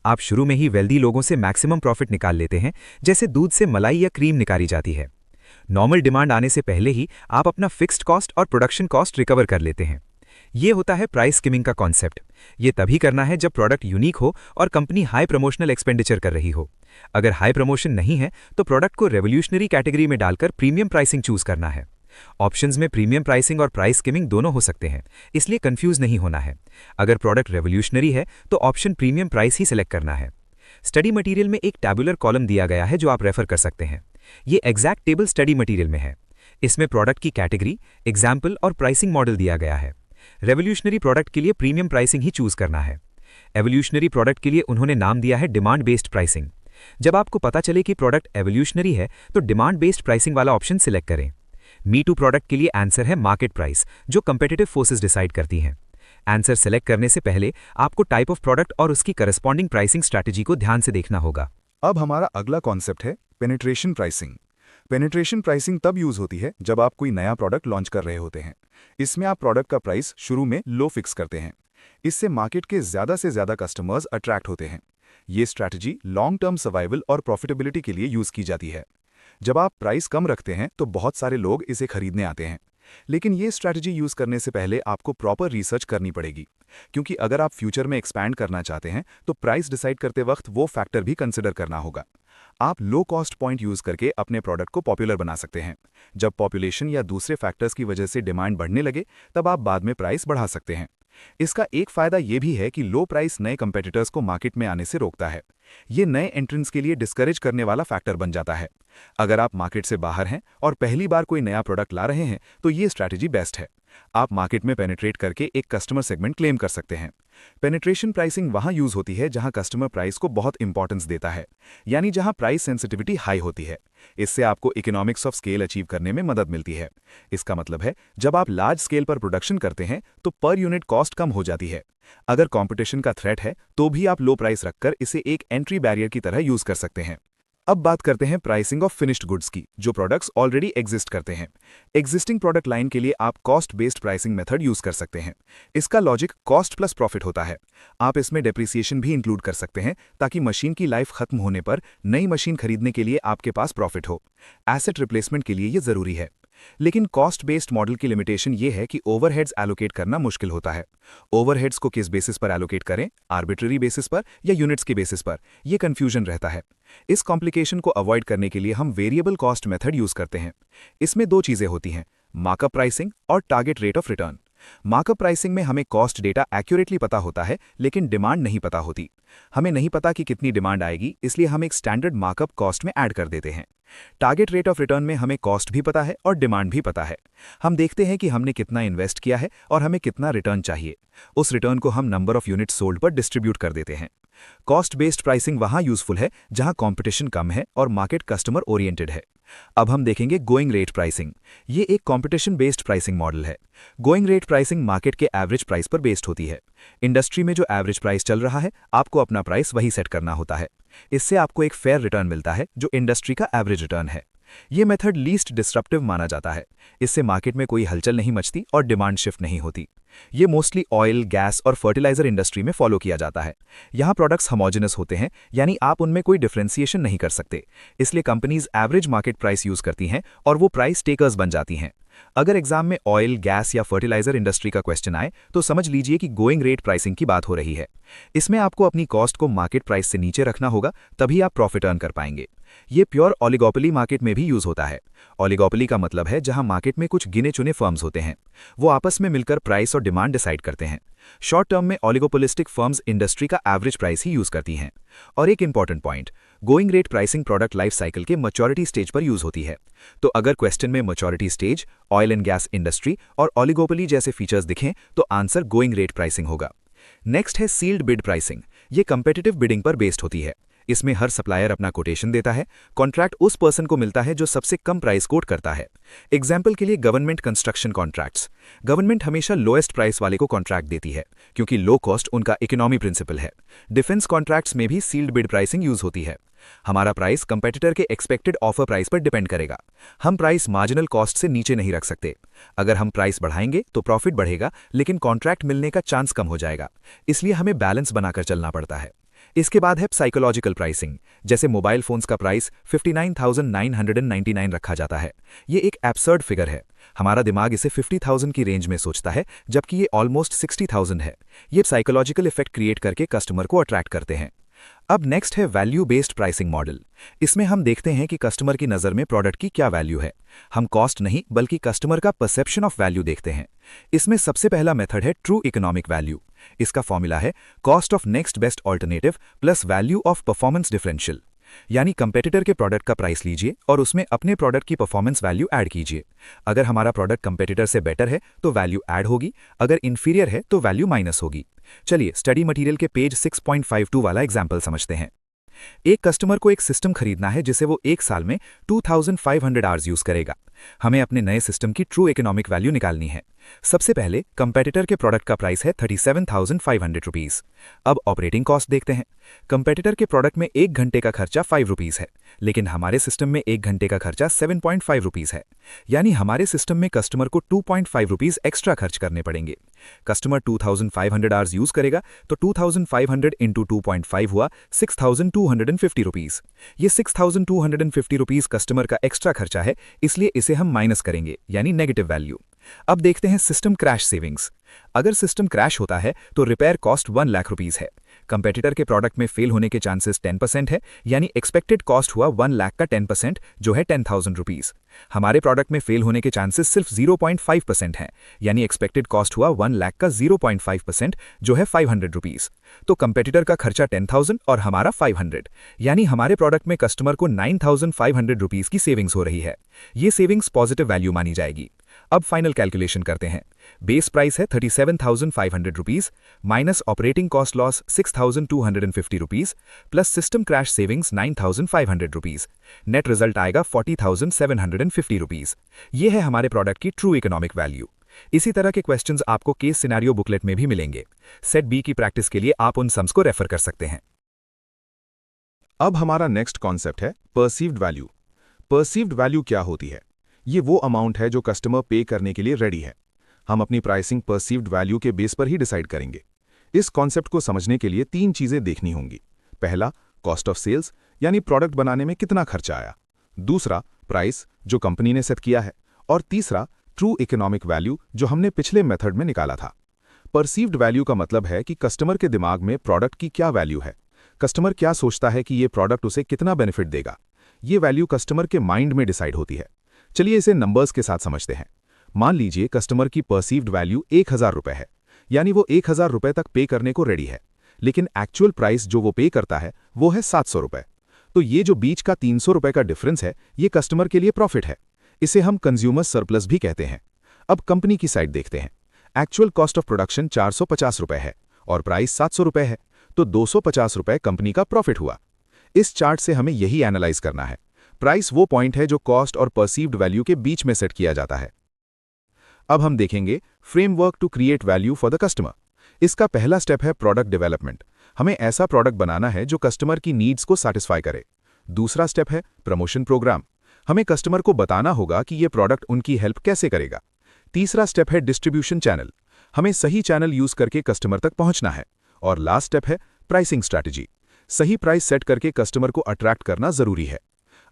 आप शुरू में ही वेल्दी लोगों से मैक्सिमम प्रॉफिट निकाल लेते हैं, जैसे दूध से मलाई या क्रीम निकाली जाती है। नॉर्मल डिमांड आने से पहले ही आप अपना फिक्स्ड कॉस्ट और प्रोडक्शन कॉस्ट रिकवर कर लेते हैं। ये होता है प्राइस स्किमिंग का कॉन्सेप्ट। ये तभी करना है जब प्रोडक्ट यूनिक हो और कंपनी हाई प्रमोशनल एक्सपेंडिचर कर रही हो। अगर हाई प्रमोशन नहीं है तो प्रोडक्ट को रेवोल्यूशनरी कैटेगरी में डालकर प्रीमियम प्राइसिंग चूज करना है। ऑप्शंस में प्रीमियम प्राइसिंग और प्राइस स्किमिंग दोनों हो सकते हैं, इसलिए कंफ्यूज नहीं होना है। अगर प्रोडक्ट रेवोल्यूशनरी है तो ऑप्शन प्रीमियम प्राइस ही सिलेक्ट करना है। स्टडी मटेरियल में एक टैबुलर कॉलम दिया गया है जो आप रेफर कर सकते हैं। ये एग्जैक्ट टेबल स्टडी मटेरियल में है। इसमें प्रोडक्ट की कैटेगरी, एग्जाम्पल और प्राइसिंग मॉडल दिया गया है। रेवोल्यूशनरी प्रोडक्ट के लिए प्रीमियम प्राइसिंग ही चूज करना है। एवोल्यूशनरी प्रोडक्ट के लिए उन्होंने नाम दिया है डिमांड बेस्ड प्राइसिंग। जब आपको पता चले कि प्रोडक्ट एवोल्यूशनरी है तो डिमांड बेस्ड प्राइसिंग वाला ऑप्शन सिलेक्ट करें। मी टू प्रोडक्ट के लिए आंसर है मार्केट प्राइस, जो कंपेटिटिव फोर्सेस डिसाइड करती हैं। आंसर सेलेक्ट करने से पहले आपको टाइप ऑफ प्रोडक्ट और उसकी करस्पॉन्डिंग प्राइसिंग स्ट्रैटेजी को ध्यान से देखना होगा। अब हमारा अगला कॉन्सेप्ट है पेनिट्रेशन प्राइसिंग। पेनिट्रेशन प्राइसिंग तब यूज होती है जब आप कोई नया प्रोडक्ट लॉन्च कर रहे होते हैं। इसमें आप प्रोडक्ट का प्राइस शुरू में लो फिक्स करते हैं। इससे मार्केट के ज्यादा से ज्यादा कस्टमर्स अट्रैक्ट होते हैं। ये स्ट्रैटेजी लॉन्ग टर्म सर्वाइवल और प्रॉफिटेबिलिटी के लिए यूज की जाती है। जब आप प्राइस कम रखते हैं तो बहुत सारे लोग इसे खरीदने आते हैं, लेकिन ये स्ट्रैटेजी यूज करने से पहले आपको प्रॉपर रिसर्च करनी पड़ेगी, क्योंकि अगर आप फ्यूचर में एक्सपैंड करना चाहते हैं तो प्राइस डिसाइड करते वक्त वो फैक्टर भी कंसिडर करना होगा। आप लो कॉस्ट पॉइंट यूज करके अपने प्रोडक्ट को पॉपुलर बना सकते हैं। जब पॉपुलेशन या दूसरे फैक्टर्स की वजह से डिमांड बढ़ने लगे, तब आप बाद में प्राइस बढ़ा सकते हैं। इसका एक फायदा यह भी है कि लो प्राइस नए कंपेटिटर्स को मार्केट में आने से रोकता है। ये नए एंट्रेंट्स के लिए डिस्करेज करने वाला फैक्टर बन जाता है। अगर आप मार्केट से बाहर हैं और पहली बार कोई नया प्रोडक्ट ला रहे हैं तो ये स्ट्रैटेजी बेस्ट है। आप मार्केट में पेनिट्रेट करके एक कस्टमर सेगमेंट क्लेम कर सकते हैं। पेनिट्रेशन प्राइसिंग वहां यूज होती है जहां कस्टमर प्राइस को बहुत इंपॉर्टेंस देता है, यानी जहां प्राइस सेंसिटिविटी हाई होती है। इससे आपको इकोनॉमिक्स ऑफ स्केल अचीव करने में मदद मिलती है। इसका मतलब है जब आप लार्ज स्केल पर प्रोडक्शन करते हैं तो पर यूनिट कॉस्ट कम हो जाती है। अगर कंपटीशन का थ्रेट है तो भी आप लो प्राइस रखकर इसे एक एंट्री बैरियर की तरह यूज कर सकते हैं। अब बात करते हैं प्राइसिंग ऑफ फिनिश्ड गुड्स की, जो प्रोडक्ट्स ऑलरेडी एग्जिस्ट करते हैं। एग्जिस्टिंग प्रोडक्ट लाइन के लिए आप cost based pricing method use कर सकते हैं। इसका लॉजिक कॉस्ट प्लस प्रॉफिट होता है। आप इसमें डेप्रिसिएशन भी इंक्लूड कर सकते हैं ताकि मशीन की लाइफ खत्म होने पर नई मशीन खरीदने के लिए आपके पास प्रॉफिट हो। एसेट रिप्लेसमेंट के लिए ये जरूरी है। लेकिन कॉस्ट बेस्ड मॉडल की लिमिटेशन ये है कि ओवरहेड्स एलोकेट करना मुश्किल होता है। ओवरहेड्स को किस बेसिस पर एलोकेट करें, आर्बिट्ररी बेसिस पर या यूनिट्स के बेसिस पर, यह कंफ्यूजन रहता है। इस कॉम्प्लिकेशन को अवॉइड करने के लिए हम वेरिएबल कॉस्ट मेथड यूज करते हैं। इसमें दो चीजें होती हैं, मार्कअप प्राइसिंग और target rate of return. Markup pricing में हमें कॉस्ट डेटा एक्यूरेटली पता होता है, लेकिन डिमांड नहीं पता होती। हमें नहीं पता कि कितनी डिमांड आएगी, इसलिए हम एक स्टैंडर्ड मार्कअप कॉस्ट में ऐड कर देते हैं। टारगेट रेट ऑफ रिटर्न में हमें कॉस्ट भी पता है और डिमांड भी पता है। हम देखते हैं कि हमने कितना इन्वेस्ट किया है और हमें कितना रिटर्न चाहिए। उस रिटर्न को हम नंबर ऑफ यूनिट सोल्ड पर डिस्ट्रीब्यूट कर देते हैं। कॉस्ट बेस्ड प्राइसिंग वहां यूजफुल है जहां कंपटीशन कम है और मार्केट कस्टमर ओरिएंटेड है। अब हम देखेंगे गोइंग रेट प्राइसिंग। ये एक कंपटीशन बेस्ड प्राइसिंग मॉडल है। गोइंग रेट प्राइसिंग मार्केट के एवरेज प्राइस पर बेस्ड होती है। इंडस्ट्री में जो एवरेज प्राइस चल रहा है, आपको अपना प्राइस वही सेट करना होता है। इससे आपको एक फेयर रिटर्न मिलता है जो इंडस्ट्री का एवरेज रिटर्न है। ये मेथड लीस्ट डिस्रप्टिव माना जाता है। इससे मार्केट में कोई हलचल नहीं मचती और डिमांड शिफ्ट नहीं होती। ये मोस्टली ऑयल, गैस और फर्टिलाइजर इंडस्ट्री में फॉलो किया जाता है। यहाँ प्रोडक्ट्स होमोजेनस होते हैं, यानी आप उनमें कोई डिफरेंशिएशन नहीं कर सकते। इसलिए companies average market price use करती हैं और वो प्राइस टेकर्स बन जाती हैं। अगर एग्जाम में ऑयल, गैस या फर्टिलाइजर इंडस्ट्री का क्वेश्चन आए तो समझ लीजिए कि गोइंग रेट प्राइसिंग की बात हो रही है। इसमें आपको अपनी कॉस्ट को मार्केट प्राइस से नीचे रखना होगा, तभी आप प्रॉफिट अर्न कर पाएंगे। ये प्योर ऑलिगोपोली मार्केट में भी यूज होता है। ऑलिगोपोली का मतलब है जहां मार्केट में कुछ गिने चुने फर्म्स होते हैं, वो आपस में मिलकर प्राइस और डिमांड डिसाइड करते हैं। शॉर्ट टर्म में ऑलिगोपोलिस्टिक फर्म्स इंडस्ट्री का एवरेज प्राइस ही यूज करती हैं। और एक important point, going rate pricing product life cycle के मैच्योरिटी स्टेज पर यूज होती है। तो अगर क्वेश्चन में maturity stage, oil and gas industry और ऑलिगोपोली जैसे फीचर्स दिखें तो आंसर गोइंग रेट प्राइसिंग होगा। नेक्स्ट है सील्ड बिड प्राइसिंग। ये कंपेटिटिव बिडिंग पर बेस्ड होती है। इसमें हर सप्लायर अपना कोटेशन देता है, कॉन्ट्रैक्ट उस पर्सन को मिलता है जो सबसे कम प्राइस कोट करता है। एग्जाम्पल के लिए गवर्नमेंट कंस्ट्रक्शन कॉन्ट्रैक्ट्स। गवर्नमेंट हमेशा लोएस्ट प्राइस वाले को कॉन्ट्रैक्ट देती है क्योंकि लो कॉस्ट उनका इकोनॉमी प्रिंसिपल है। डिफेंस कॉन्ट्रैक्ट्स में भी सील्ड बिड प्राइसिंग यूज होती है। हमारा प्राइस कंपेटिटर के एक्सपेक्टेड ऑफर प्राइस पर डिपेंड करेगा। हम प्राइस मार्जिनल कॉस्ट से नीचे नहीं रख सकते। अगर हम प्राइस बढ़ाएंगे तो प्रॉफिट बढ़ेगा, लेकिन कॉन्ट्रैक्ट मिलने का चांस कम हो जाएगा। इसलिए हमें बैलेंस बनाकर चलना पड़ता है। इसके बाद है साइकोलॉजिकल प्राइसिंग। जैसे मोबाइल फोन्स का प्राइस 59,999 रखा जाता है। ये एक एब्सर्ड फिगर है। हमारा दिमाग इसे 50,000 की रेंज में सोचता है, जबकि ये ऑलमोस्ट 60,000 है। ये साइकोलॉजिकल इफेक्ट क्रिएट करके कस्टमर को अट्रैक्ट करते हैं। अब नेक्स्ट है वैल्यू बेस्ड प्राइसिंग मॉडल। इसमें हम देखते हैं कि कस्टमर की नज़र में प्रोडक्ट की क्या वैल्यू है। हम कॉस्ट नहीं बल्कि कस्टमर का परसेप्शन ऑफ वैल्यू देखते हैं। इसमें सबसे पहला मेथड है ट्रू इकोनॉमिक वैल्यू। इसका फॉर्मूला है cost of next best alternative plus value of performance differential. यानी कंपेटिटर के प्रोडक्ट का प्राइस लीजिए और उसमें अपने प्रोडक्ट की परफॉर्मेंस वैल्यू ऐड कीजिए। अगर हमारा प्रोडक्ट कंपेटिटर से बेटर है तो वैल्यू ऐड होगी, अगर इंफीरियर है तो वैल्यू माइनस होगी। चलिए स्टडी मटेरियल के पेज 6.52 वाला एग्जाम्पल समझते हैं। एक कस्टमर को एक सिस्टम खरीदना है जिसे वो एक साल में 2500 आवर्स यूज करेगा। हमें अपने नए सिस्टम की ट्रू इकोनॉमिक वैल्यू निकालनी है। सबसे पहले कंपेटिटर के प्रोडक्ट का प्राइस है 37,500 रुपीज। अब ऑपरेटिंग कॉस्ट देखते हैं। कंपेटिटर के प्रोडक्ट में 1 घंटे का खर्चा 5 रुपीज है, लेकिन हमारे सिस्टम में 1 घंटे का खर्चा 7.5 रुपीज है। यानी हमारे सिस्टम में कस्टमर को 2.5 रुपीज एक्स्ट्रा खर्च करने पड़ेंगे। कस्टमर 2500 आवर्स यूज करेगा तो 2500 इंटू 2.5 हुआ 6,250 रुपीज। ये 6,250 रुपीज कस्टमर का एक्स्ट्रा खर्चा है, इसलिए इसे हम माइनस करेंगे, यानी नेगेटिव वैल्यू। अब देखते हैं सिस्टम क्रैश सेविंग्स। अगर सिस्टम क्रैश होता है तो रिपेयर कॉस्ट 1 लाख रुपीज है। कंपेटिटर के प्रोडक्ट में फेल होने के चांसेस 10% है, यानी एक्सपेक्टेड कॉस्ट हुआ 1 लाख का 10%, जो है 10,000 रुपीज। हमारे प्रोडक्ट में फेल होने के चांसेस सिर्फ 0.5% हैं, यानी एक्सपेक्टेड कॉस्ट हुआ 1 लाख का 0.5%, जो है 500 रुपीज। तो कंपेटिटर का खर्चा 10,000 और हमारा 500, यानी हमारे प्रोडक्ट में कस्टमर को 9,500 रुपीज की सेविंग्स हो रही है। ये सेविंग्स पॉजिटिव वैल्यू मानी जाएगी। अब फाइनल कैलकुलेशन करते हैं। बेस प्राइस है 37,500 rupees minus operating cost loss 6,250 rupees plus system crash savings 9,500 rupees. Net result आएगा 40,750 रुपीज। ये है हमारे प्रोडक्ट की ट्रू इकोनॉमिक वैल्यू। इसी तरह के क्वेश्चंस आपको केस सिनेरियो बुकलेट में भी मिलेंगे। सेट बी की प्रैक्टिस के लिए आप उन सम्स को रेफर कर सकते हैं। अब हमारा नेक्स्ट कॉन्सेप्ट है परसीव्ड वैल्यू। परसीव्ड वैल्यू क्या होती है? ये वो अमाउंट है जो कस्टमर पे करने के लिए रेडी है। हम अपनी प्राइसिंग परसीव्ड वैल्यू के बेस पर ही डिसाइड करेंगे। इस कॉन्सेप्ट को समझने के लिए 3 चीजें देखनी होंगी। पहला, कॉस्ट ऑफ सेल्स, यानी प्रोडक्ट बनाने में कितना खर्चा आया। दूसरा, प्राइस जो कंपनी ने सेट किया है। और तीसरा, ट्रू इकोनॉमिक वैल्यू जो हमने पिछले मेथड में निकाला था। परसीव्ड वैल्यू का मतलब है कि कस्टमर के दिमाग में प्रोडक्ट की क्या वैल्यू है। कस्टमर क्या सोचता है कि ये प्रोडक्ट उसे कितना बेनिफिट देगा। ये वैल्यू कस्टमर के माइंड में डिसाइड होती है। चलिए इसे नंबर्स के साथ समझते हैं। मान लीजिए कस्टमर की परसीव्ड वैल्यू 1,000 रुपए है, यानी वो 1,000 रुपए तक पे करने को रेडी है, लेकिन एक्चुअल प्राइस जो वो पे करता है वो है 700 रुपए। तो ये जो बीच का 300 रुपए का डिफरेंस है, ये कस्टमर के लिए प्रॉफिट है। इसे हम कंज्यूमर सरप्लस भी कहते हैं। अब कंपनी की साइड देखते हैं। एक्चुअल कॉस्ट ऑफ प्रोडक्शन 450 रुपए है और प्राइस 700 रुपए है, तो 250 रुपए कंपनी का प्रॉफिट हुआ। इस चार्ट से हमें यही एनालाइज करना है। प्राइस वो पॉइंट है जो कॉस्ट और परसीव्ड वैल्यू के बीच में सेट किया जाता है। अब हम देखेंगे framework to create value for the customer. इसका पहला स्टेप है प्रोडक्ट डेवलपमेंट। हमें ऐसा प्रोडक्ट बनाना है जो कस्टमर की नीड्स को सैटिस्फाई करे। दूसरा स्टेप है प्रमोशन प्रोग्राम। हमें कस्टमर को बताना होगा कि ये प्रोडक्ट उनकी हेल्प कैसे करेगा। तीसरा स्टेप है डिस्ट्रीब्यूशन चैनल। हमें सही चैनल यूज करके कस्टमर तक पहुंचना है। और लास्ट स्टेप है प्राइसिंग स्ट्रैटेजी। सही प्राइस सेट करके कस्टमर को अट्रैक्ट करना जरूरी है।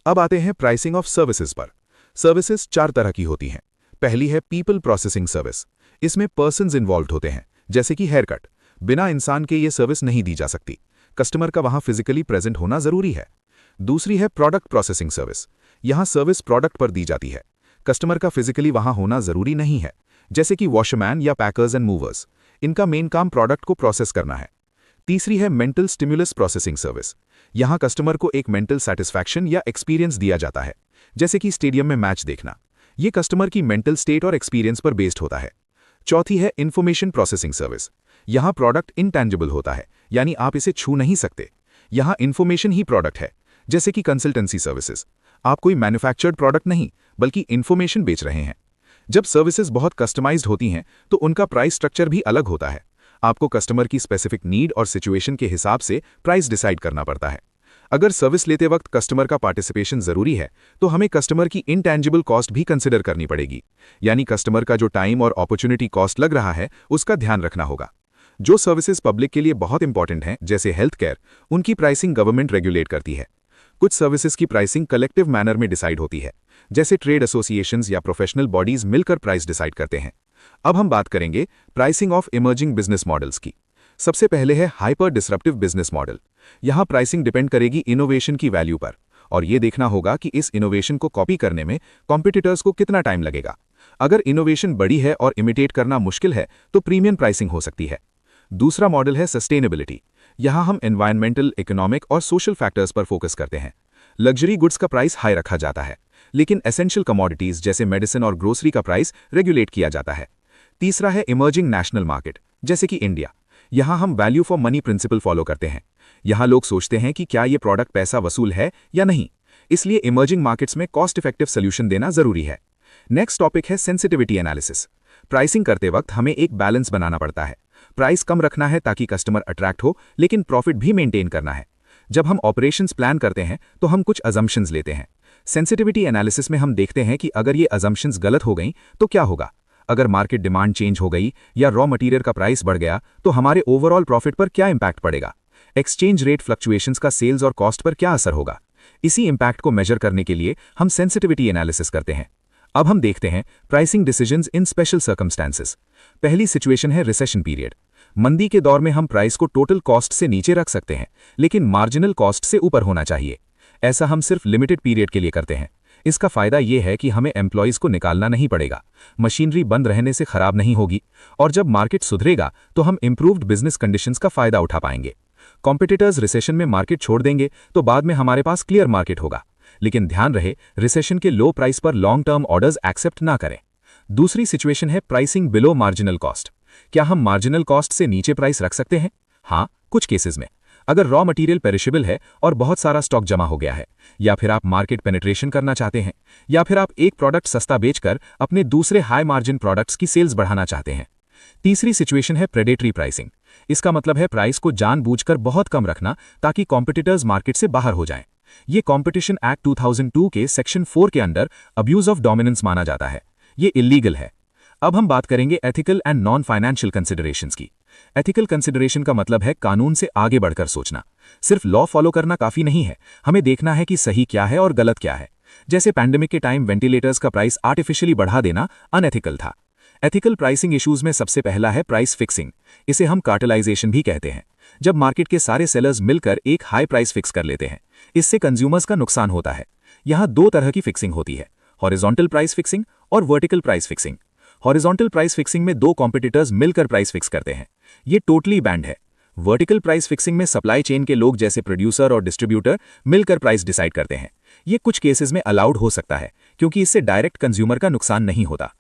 अब आते हैं प्राइसिंग ऑफ सर्विसेज पर। सर्विसेज 4 तरह की होती हैं। पहली है पीपल प्रोसेसिंग सर्विस। इसमें पर्सन्स इन्वॉल्व होते हैं, जैसे कि हेयर कट। बिना इंसान के ये सर्विस नहीं दी जा सकती, कस्टमर का वहां फिजिकली प्रेजेंट होना जरूरी है। दूसरी है प्रोडक्ट प्रोसेसिंग सर्विस। यहां सर्विस प्रोडक्ट पर दी जाती है, कस्टमर का फिजिकली वहां होना जरूरी नहीं है, जैसे कि वॉशमैन या पैकर्स एंड मूवर्स। इनका मेन काम प्रोडक्ट को प्रोसेस करना है। तीसरी है मेंटल स्टिमुलस प्रोसेसिंग सर्विस। यहां कस्टमर को एक मेंटल सेटिस्फैक्शन या एक्सपीरियंस दिया जाता है, जैसे कि स्टेडियम में मैच देखना। ये कस्टमर की मेंटल स्टेट और एक्सपीरियंस पर बेस्ड होता है। चौथी है इंफॉर्मेशन प्रोसेसिंग सर्विस। यहां प्रोडक्ट इनटैंजिबल होता है, यानी आप इसे छू नहीं सकते। यहां इंफॉर्मेशन ही प्रोडक्ट है, जैसे कि कंसल्टेंसी सर्विसेज। आप कोई मैन्युफैक्चर्ड प्रोडक्ट नहीं, बल्कि इंफॉर्मेशन बेच रहे हैं। जब सर्विसेज बहुत कस्टमाइज्ड होती हैं, तो उनका प्राइस स्ट्रक्चर भी अलग होता है। आपको कस्टमर की स्पेसिफिक नीड और सिचुएशन के हिसाब से प्राइस डिसाइड करना पड़ता है। अगर सर्विस लेते वक्त कस्टमर का पार्टिसिपेशन जरूरी है, तो हमें कस्टमर की इनटैंजिबल कॉस्ट भी कंसिडर करनी पड़ेगी, यानी कस्टमर का जो टाइम और अपॉर्चुनिटी कॉस्ट लग रहा है, उसका ध्यान रखना होगा। जो सर्विसेज पब्लिक के लिए बहुत इंपॉर्टेंट हैं, जैसे हेल्थ केयर, उनकी प्राइसिंग गवर्नमेंट रेगुलेट करती है। कुछ सर्विसेज की प्राइसिंग कलेक्टिव मैनर में डिसाइड होती है, जैसे ट्रेड एसोसिएशंस या प्रोफेशनल बॉडीज मिलकर प्राइस डिसाइड करते हैं। अब हम बात करेंगे pricing of emerging business models की। सबसे पहले है हाइपर डिसरप्टिव बिजनेस मॉडल। यहां प्राइसिंग डिपेंड करेगी इनोवेशन की वैल्यू पर, और यह देखना होगा कि इस इनोवेशन को कॉपी करने में कॉम्पिटिटर्स को कितना टाइम लगेगा। अगर इनोवेशन बड़ी है और इमिटेट करना मुश्किल है, तो प्रीमियम प्राइसिंग हो सकती है। दूसरा मॉडल है सस्टेनेबिलिटी। यहां हम एनवायरमेंटल, इकोनॉमिक और सोशल फैक्टर्स पर फोकस करते हैं। लग्जरी गुड्स का प्राइस हाई रखा जाता है, लेकिन एसेंशियल कमोडिटीज जैसे मेडिसिन और ग्रोसरी का प्राइस रेगुलेट किया जाता है। तीसरा है इमर्जिंग नेशनल मार्केट, जैसे कि इंडिया। यहां हम value for money principle follow करते हैं। यहां लोग सोचते हैं कि क्या ये प्रोडक्ट पैसा वसूल है या नहीं, इसलिए इमर्जिंग मार्केट्स में कॉस्ट इफेक्टिव सोल्यूशन देना जरूरी है। नेक्स्ट टॉपिक है सेंसिटिविटी एनालिसिस। प्राइसिंग करते वक्त हमें एक बैलेंस बनाना पड़ता है। प्राइस कम रखना है ताकि कस्टमर अट्रैक्ट हो, लेकिन प्रॉफिट भी मेंटेन करना है। जब हम ऑपरेशंस प्लान करते हैं, तो हम कुछ अजम्पशंस लेते हैं। सेंसिटिविटी एनालिसिस में हम देखते हैं कि अगर ये अजम्पशंस गलत हो गई तो क्या होगा। अगर मार्केट डिमांड चेंज हो गई या रॉ मटेरियल का प्राइस बढ़ गया, तो हमारे ओवरऑल प्रॉफिट पर क्या इंपैक्ट पड़ेगा। एक्सचेंज रेट फ्लक्चुएशंस का सेल्स और कॉस्ट पर क्या असर होगा। इसी इंपैक्ट को मेजर करने के लिए हम सेंसिटिविटी एनालिसिस करते हैं। अब हम देखते हैं pricing decisions in special circumstances. पहली सिचुएशन है रिसेशन पीरियड। मंदी के दौर में हम प्राइस को टोटल कॉस्ट से नीचे रख सकते हैं, लेकिन मार्जिनल कॉस्ट से ऊपर होना चाहिए। ऐसा हम सिर्फ लिमिटेड पीरियड के लिए करते हैं। इसका फायदा यह है कि हमें एम्प्लॉयज को निकालना नहीं पड़ेगा, मशीनरी बंद रहने से खराब नहीं होगी, और जब मार्केट सुधरेगा तो हम इंप्रूव्ड बिजनेस कंडीशंस का फायदा उठा पाएंगे। कॉम्पिटिटर्स रिसेशन में मार्केट छोड़ देंगे तो बाद में हमारे पास क्लियर मार्केट होगा, लेकिन ध्यान रहे रिसेशन के लो प्राइस पर लॉन्ग टर्म ऑर्डर्स एक्सेप्ट ना करें। दूसरी सिचुएशन है प्राइसिंग बिलो मार्जिनल कॉस्ट। क्या हम मार्जिनल कॉस्ट से नीचे प्राइस रख सकते हैं? हाँ, कुछ केसेस में। अगर रॉ मटेरियल पेरिशेबल है और बहुत सारा स्टॉक जमा हो गया है, या फिर आप मार्केट पेनिट्रेशन करना चाहते हैं, या फिर आप एक प्रोडक्ट सस्ता बेचकर अपने दूसरे हाई मार्जिन प्रोडक्ट्स की सेल्स बढ़ाना चाहते हैं। तीसरी सिचुएशन है प्रेडेटरी प्राइसिंग। इसका मतलब है प्राइस को जानबूझकर बहुत कम रखना ताकि कॉम्पिटिटर्स मार्केट से बाहर हो जाएं। ये कॉम्पिटिशन एक्ट 2002 के सेक्शन 4 के अंडर अब्यूज ऑफ डोमिनेंस माना जाता है। ये इलीगल है। अब हम बात करेंगे ethical and non financial considerations की। एथिकल कंसिडरेशन का मतलब है कानून से आगे बढ़कर सोचना। सिर्फ लॉ फॉलो करना काफी नहीं है, हमें देखना है कि सही क्या है और गलत क्या है। जैसे पैंडेमिक के टाइम वेंटिलेटर्स का प्राइस आर्टिफिशियली बढ़ा देना अनएथिकल था। एथिकल प्राइसिंग इश्यूज में सबसे पहला है प्राइस फिक्सिंग। इसे हम कार्टेलाइजेशन भी कहते हैं। जब मार्केट के सारे सेलर्स मिलकर एक हाई प्राइस फिक्स कर लेते हैं, इससे कंज्यूमर्स का नुकसान होता है। यहां दो तरह की फिक्सिंग होती है, हॉरिजॉन्टल प्राइस फिक्सिंग और vertical price fixing. Horizontal price fixing में दो कॉम्पिटिटर्स मिलकर प्राइस फिक्स करते हैं, ये टोटली बैंड है। वर्टिकल प्राइस फिक्सिंग में सप्लाई चेन के लोग जैसे प्रोड्यूसर और डिस्ट्रीब्यूटर मिलकर प्राइस डिसाइड करते हैं। ये कुछ केसेस में अलाउड हो सकता है, क्योंकि इससे डायरेक्ट कंज्यूमर का नुकसान नहीं होता।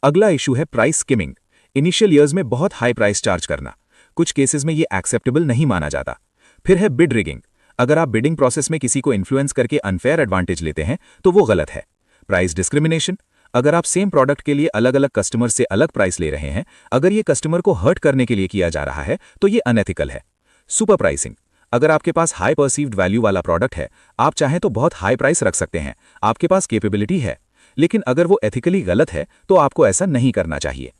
अगला इशू है प्राइस स्किमिंग। इनिशियल ईयर्स में बहुत हाई प्राइस चार्ज करना। कुछ केसेस में ये एक्सेप्टेबल नहीं माना जाता। फिर है बिड रिगिंग। अगर आप बिडिंग प्रोसेस में किसी को इन्फ्लुएंस करके अनफेयर एडवांटेज लेते हैं तो वो गलत है। Price discrimination. अगर आप सेम प्रोडक्ट के लिए अलग अलग कस्टमर से अलग प्राइस ले रहे हैं, अगर ये कस्टमर को हर्ट करने के लिए किया जा रहा है, तो ये अनएथिकल है। Super pricing. अगर आपके पास हाई परसीव्ड वैल्यू वाला प्रोडक्ट है, आप चाहें तो बहुत हाई प्राइस रख सकते हैं, आपके पास कैपेबिलिटी है, लेकिन अगर वो एथिकली गलत है तो आपको ऐसा नहीं करना चाहिए।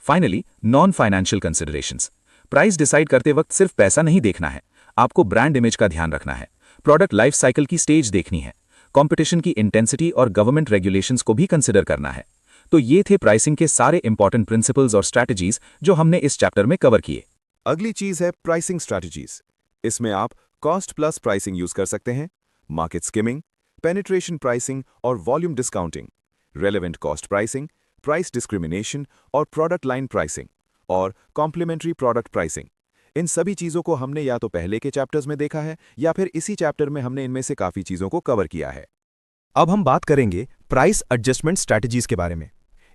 Finally, non financial considerations. Price decide करते वक्त सिर्फ पैसा नहीं देखना है, आपको ब्रांड इमेज का ध्यान रखना है, प्रोडक्ट लाइफ साइकिल की स्टेज देखनी है, कंपटीशन की इंटेंसिटी और गवर्नमेंट रेगुलेशंस को भी कंसिडर करना है। तो ये थे प्राइसिंग के सारे इंपॉर्टेंट प्रिंसिपल्स और स्ट्रैटेजीज जो हमने इस चैप्टर में कवर किए। अगली चीज है प्राइसिंग स्ट्रैटेजीज। इसमें आप कॉस्ट प्लस प्राइसिंग यूज कर सकते हैं, मार्केट स्किमिंग, पेनिट्रेशन प्राइसिंग और volume discounting, relevant cost pricing, price discrimination और प्रोडक्ट लाइन प्राइसिंग, और कॉम्प्लीमेंट्री प्रोडक्ट प्राइसिंग। इन सभी चीजों को हमने या तो पहले के चैप्टर्स में देखा है या फिर इसी चैप्टर में हमने इनमें से काफी चीजों को कवर किया है। अब हम बात करेंगे प्राइस एडजस्टमेंट स्ट्रैटेजीज के बारे में।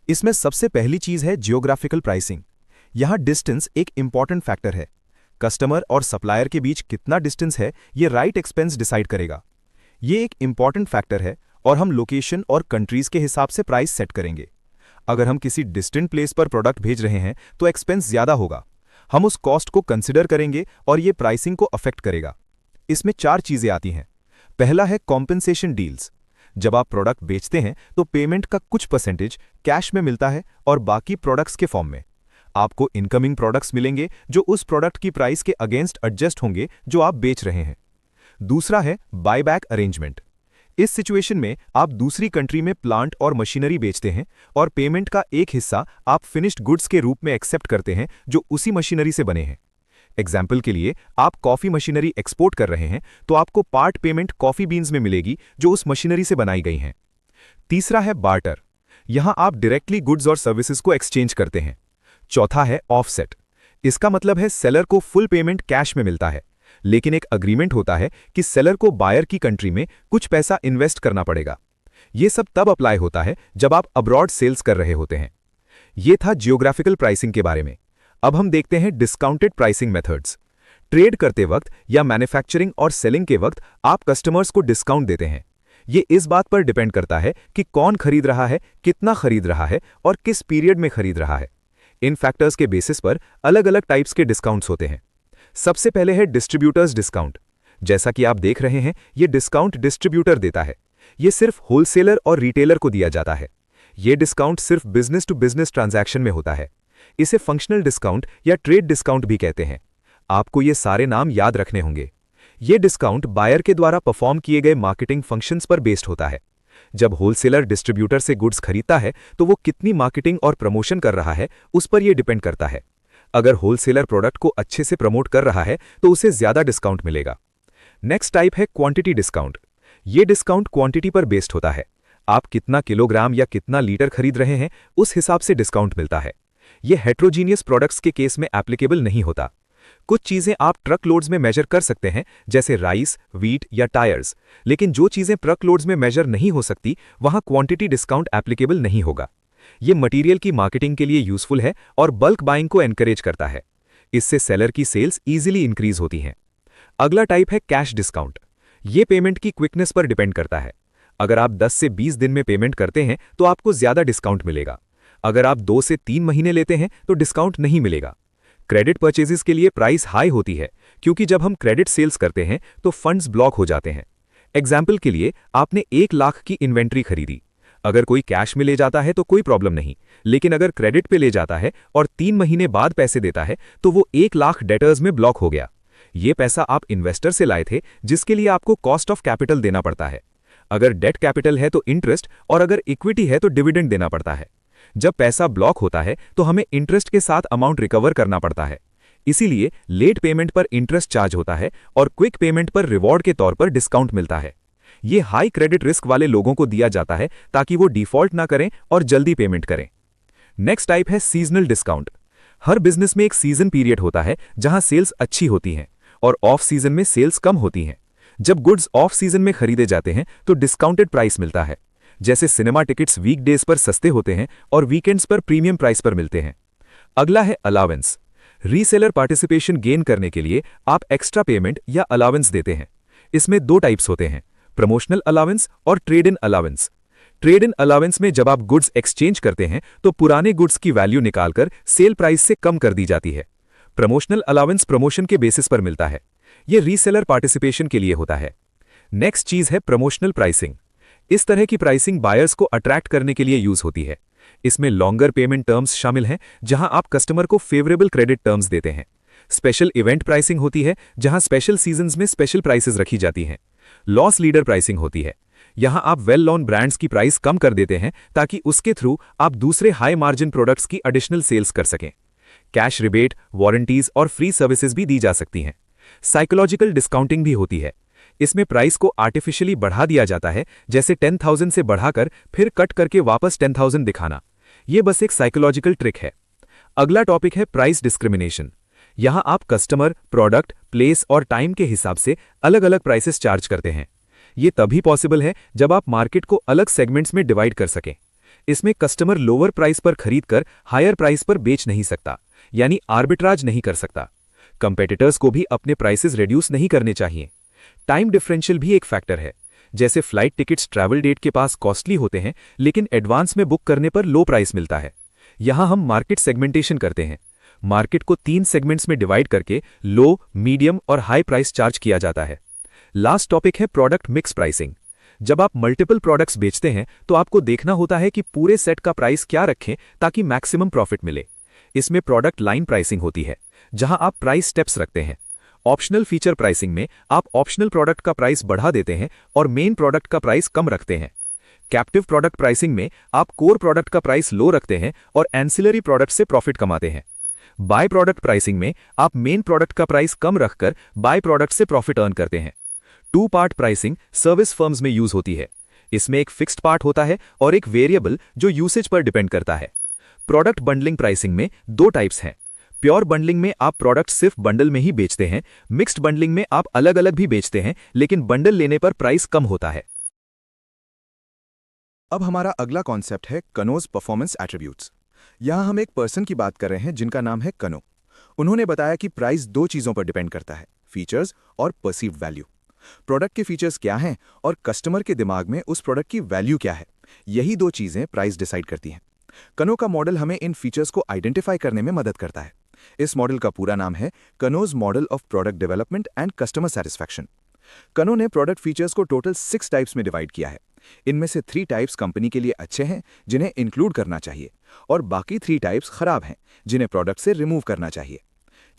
इसमें सबसे पहली चीज है जियोग्राफिकल प्राइसिंग। यहां डिस्टेंस एक इंपॉर्टेंट फैक्टर है। कस्टमर और सप्लायर के बीच कितना डिस्टेंस है ये राइट एक्सपेंस डिसाइड करेगा। ये एक इंपॉर्टेंट फैक्टर है और हम लोकेशन और कंट्रीज के हिसाब से प्राइस सेट करेंगे। अगर हम किसी डिस्टेंट प्लेस पर प्रोडक्ट भेज रहे हैं तो एक्सपेंस ज्यादा होगा। हम उस कॉस्ट को कंसिडर करेंगे और ये प्राइसिंग को अफेक्ट करेगा। इसमें 4 चीजें आती हैं। पहला है कॉम्पेंसेशन डील्स। जब आप प्रोडक्ट बेचते हैं तो पेमेंट का कुछ परसेंटेज कैश में मिलता है और बाकी प्रोडक्ट्स के फॉर्म में। आपको इनकमिंग प्रोडक्ट्स मिलेंगे जो उस प्रोडक्ट की प्राइस के अगेंस्ट एडजस्ट होंगे जो आप बेच रहे हैं। दूसरा है बायबैक अरेंजमेंट। इस सिचुएशन में आप दूसरी कंट्री में प्लांट और मशीनरी बेचते हैं और पेमेंट का एक हिस्सा आप फिनिश्ड गुड्स के रूप में एक्सेप्ट करते हैं जो उसी मशीनरी से बने हैं। एग्जाम्पल के लिए, आप कॉफी मशीनरी एक्सपोर्ट कर रहे हैं तो आपको पार्ट पेमेंट कॉफी बीन्स में मिलेगी जो उस मशीनरी से बनाई गई हैं। तीसरा है बार्टर। यहां आप डायरेक्टली गुड्स और सर्विसेज को एक्सचेंज करते हैं। चौथा है ऑफसेट। इसका मतलब है सेलर को फुल पेमेंट कैश में मिलता है, लेकिन एक अग्रीमेंट होता है कि सेलर को बायर की कंट्री में कुछ पैसा इन्वेस्ट करना पड़ेगा। यह सब तब अप्लाई होता है जब आप अब्रॉड सेल्स कर रहे होते हैं। यह था जियोग्राफिकल प्राइसिंग के बारे में। अब हम देखते हैं डिस्काउंटेड प्राइसिंग मेथड्स। ट्रेड करते वक्त या मैन्युफैक्चरिंग और सेलिंग के वक्त आप कस्टमर्स को डिस्काउंट देते हैं। ये इस बात पर डिपेंड करता है कि कौन खरीद रहा है, कितना खरीद रहा है और किस पीरियड में खरीद रहा है। इन फैक्टर्स के बेसिस पर अलग अलग टाइप्स के डिस्काउंट्स होते हैं। सबसे पहले है डिस्ट्रीब्यूटर्स डिस्काउंट। जैसा कि आप देख रहे हैं, ये डिस्काउंट डिस्ट्रीब्यूटर देता है। ये सिर्फ होलसेलर और रिटेलर को दिया जाता है। ये डिस्काउंट सिर्फ बिजनेस टू बिजनेस ट्रांजैक्शन में होता है। इसे फंक्शनल डिस्काउंट या ट्रेड डिस्काउंट भी कहते हैं। आपको ये सारे नाम याद रखने होंगे। ये डिस्काउंट बायर के द्वारा परफॉर्म किए गए मार्केटिंग फंक्शंस पर बेस्ड होता है। जब होलसेलर डिस्ट्रीब्यूटर से गुड्स खरीदता है तो वो कितनी मार्केटिंग और प्रमोशन कर रहा है उस पर यह डिपेंड करता है। अगर होलसेलर प्रोडक्ट को अच्छे से प्रमोट कर रहा है तो उसे ज्यादा डिस्काउंट मिलेगा। नेक्स्ट टाइप है क्वांटिटी डिस्काउंट। यह डिस्काउंट क्वांटिटी पर बेस्ड होता है। आप कितना किलोग्राम या कितना लीटर खरीद रहे हैं उस हिसाब से डिस्काउंट मिलता है। यह हेट्रोजीनियस प्रोडक्ट्स के केस में एप्लीकेबल नहीं होता। कुछ चीजें आप ट्रक लोड्स में मेजर कर सकते हैं, जैसे राइस, व्हीट या टायर्स, लेकिन जो चीजें ट्रक लोड्स में मेजर नहीं हो सकती वहां क्वांटिटी डिस्काउंट एप्लीकेबल नहीं होगा। यह मटेरियल की मार्केटिंग के लिए यूजफुल है और बल्क बाइंग को एनकरेज करता है। इससे सेलर की सेल्स इजीली इंक्रीज होती हैं। अगला टाइप है कैश डिस्काउंट। यह पेमेंट की क्विकनेस पर डिपेंड करता है। अगर आप 10 से 20 दिन में पेमेंट करते हैं तो आपको ज्यादा डिस्काउंट मिलेगा। अगर आप 2 से 3 महीने लेते हैं तो डिस्काउंट नहीं मिलेगा। क्रेडिट परचेजेस के लिए प्राइस हाई होती है, क्योंकि जब हम क्रेडिट सेल्स करते हैं तो फंड्स ब्लॉक हो जाते हैं। एग्जाम्पल के लिए, आपने 1 लाख की इन्वेंट्री खरीदी। अगर कोई कैश में ले जाता है तो कोई प्रॉब्लम नहीं, लेकिन अगर क्रेडिट पे ले जाता है और 3 महीने बाद पैसे देता है तो वो 1 लाख डेटर्स में ब्लॉक हो गया। ये पैसा आप इन्वेस्टर से लाए थे, जिसके लिए आपको कॉस्ट ऑफ कैपिटल देना पड़ता है। अगर डेट कैपिटल है तो इंटरेस्ट, और अगर इक्विटी है तो डिविडेंड देना पड़ता है। जब पैसा ब्लॉक होता है तो हमें इंटरेस्ट के साथ अमाउंट रिकवर करना पड़ता है। इसीलिए लेट पेमेंट पर इंटरेस्ट चार्ज होता है और क्विक पेमेंट पर रिवॉर्ड के तौर पर डिस्काउंट मिलता है। ये हाई क्रेडिट रिस्क वाले लोगों को दिया जाता है ताकि वो डिफॉल्ट ना करें और जल्दी पेमेंट करें। नेक्स्ट टाइप है सीजनल डिस्काउंट। हर बिजनेस में एक सीजन पीरियड होता है जहां सेल्स अच्छी होती हैं और ऑफ सीजन में सेल्स कम होती हैं। जब गुड्स ऑफ सीजन में खरीदे जाते हैं तो डिस्काउंटेड प्राइस मिलता है। जैसे सिनेमा टिकट्स वीकडेज पर सस्ते होते हैं और वीकेंड्स पर प्रीमियम प्राइस पर मिलते हैं। अगला है अलावेंस। रीसेलर पार्टिसिपेशन गेन करने के लिए आप एक्स्ट्रा पेमेंट या अलावेंस देते हैं। इसमें 2 टाइप्स होते हैं, प्रमोशनल अलावेंस और trade in allowance. Trade in allowance में जब आप गुड्स एक्सचेंज करते हैं तो पुराने गुड्स की वैल्यू निकालकर सेल प्राइस से कम कर दी जाती है। प्रमोशनल अलावेंस प्रमोशन के बेसिस पर मिलता है। यह रीसेलर पार्टिसिपेशन के लिए होता है। नेक्स्ट चीज है प्रमोशनल प्राइसिंग। इस तरह की प्राइसिंग बायर्स को अट्रैक्ट करने के लिए यूज होती है। इसमें लॉन्गर पेमेंट टर्म्स शामिल हैं, जहां आप कस्टमर को फेवरेबल क्रेडिट टर्म्स देते हैं। स्पेशल इवेंट प्राइसिंग होती है, जहां स्पेशल सीजन्स में स्पेशल प्राइसेस रखी जाती हैं। लॉस लीडर प्राइसिंग होती है। यहाँ आप वेल नोन ब्रांड्स की प्राइस कम कर देते हैं ताकि उसके थ्रू आप दूसरे हाई मार्जिन प्रोडक्ट्स की एडिशनल सेल्स कर सकें। कैश रिबेट, वारंटीज और फ्री सर्विसेज भी दी जा सकती हैं। साइकोलॉजिकल डिस्काउंटिंग भी होती है। इसमें प्राइस को आर्टिफिशियली बढ़ा दिया जाता है, जैसे 10,000 से बढ़ाकर फिर कट करके वापस 10,000 दिखाना। यह बस एक साइकोलॉजिकल ट्रिक है। अगला टॉपिक है प्राइस डिस्क्रिमिनेशन। यहां आप कस्टमर, प्रोडक्ट, प्लेस और टाइम के हिसाब से अलग अलग प्राइसेस चार्ज करते हैं। यह तभी पॉसिबल है जब आप मार्केट को अलग सेगमेंट्स में डिवाइड कर सकें। इसमें कस्टमर लोअर प्राइस पर खरीदकर हायर प्राइस पर बेच नहीं सकता, यानी आर्बिट्राज नहीं कर सकता। कंपेटिटर्स को भी अपने प्राइसेस रिड्यूस नहीं करने चाहिए। टाइम डिफरेंशियल भी एक फैक्टर है। जैसे फ्लाइट टिकट्स ट्रैवल डेट के पास कॉस्टली होते हैं, लेकिन एडवांस में बुक करने पर लो प्राइस मिलता है। यहां हम मार्केट सेगमेंटेशन करते हैं। मार्केट को 3 सेगमेंट्स में डिवाइड करके लो, मीडियम और हाई प्राइस चार्ज किया जाता है। लास्ट टॉपिक है प्रोडक्ट मिक्स प्राइसिंग। जब आप मल्टीपल प्रोडक्ट्स बेचते हैं तो आपको देखना होता है कि पूरे सेट का प्राइस क्या रखें ताकि मैक्सिमम प्रॉफिट मिले। इसमें प्रोडक्ट लाइन प्राइसिंग होती है, जहां आप प्राइस स्टेप्स रखते हैं। ऑप्शनल फीचर प्राइसिंग में आप ऑप्शनल प्रोडक्ट का प्राइस बढ़ा देते हैं और मेन प्रोडक्ट का प्राइस कम रखते हैं। कैप्टिव प्रोडक्ट प्राइसिंग में आप कोर प्रोडक्ट का प्राइस लो रखते हैं और एंसिलरी प्रोडक्ट से प्रॉफिट कमाते हैं। बाय प्रोडक्ट प्राइसिंग में आप मेन प्रोडक्ट का प्राइस कम रखकर बाय प्रोडक्ट से प्रॉफिट अर्न करते हैं। 2 पार्ट प्राइसिंग सर्विस फर्म्स में यूज होती है। इसमें एक फिक्स्ड पार्ट होता है और एक वेरिएबल जो यूसेज पर डिपेंड करता है। प्रोडक्ट बंडलिंग प्राइसिंग में 2 टाइप्स हैं। प्योर बंडलिंग में आप प्रोडक्ट सिर्फ बंडल में ही बेचते हैं। मिक्स्ड बंडलिंग में आप अलग अलग भी बेचते हैं, लेकिन बंडल लेने पर प्राइस कम होता है। अब हमारा अगला कॉन्सेप्ट है कनोज परफॉर्मेंस एट्रीब्यूट्स। यहां हम एक पर्सन की बात कर रहे हैं जिनका नाम है कनो। उन्होंने बताया कि प्राइस 2 चीजों पर डिपेंड करता है, फीचर्स और परसीव्ड वैल्यू। प्रोडक्ट के फीचर्स क्या हैं और कस्टमर के दिमाग में उस प्रोडक्ट की वैल्यू क्या है, यही 2 चीजें प्राइस डिसाइड करती हैं। कनो का मॉडल हमें इन फीचर्स को आइडेंटिफाई करने में मदद करता है। इस मॉडल का पूरा नाम है Kanoj model of product development and customer satisfaction. कनो ने प्रोडक्ट फीचर्स को टोटल 6 टाइप्स में डिवाइड किया है। इनमें से 3 टाइप्स कंपनी के लिए अच्छे हैं, जिन्हें इंक्लूड करना चाहिए, और बाकी 3 टाइप्स खराब हैं, जिन्हें प्रोडक्ट से रिमूव करना चाहिए।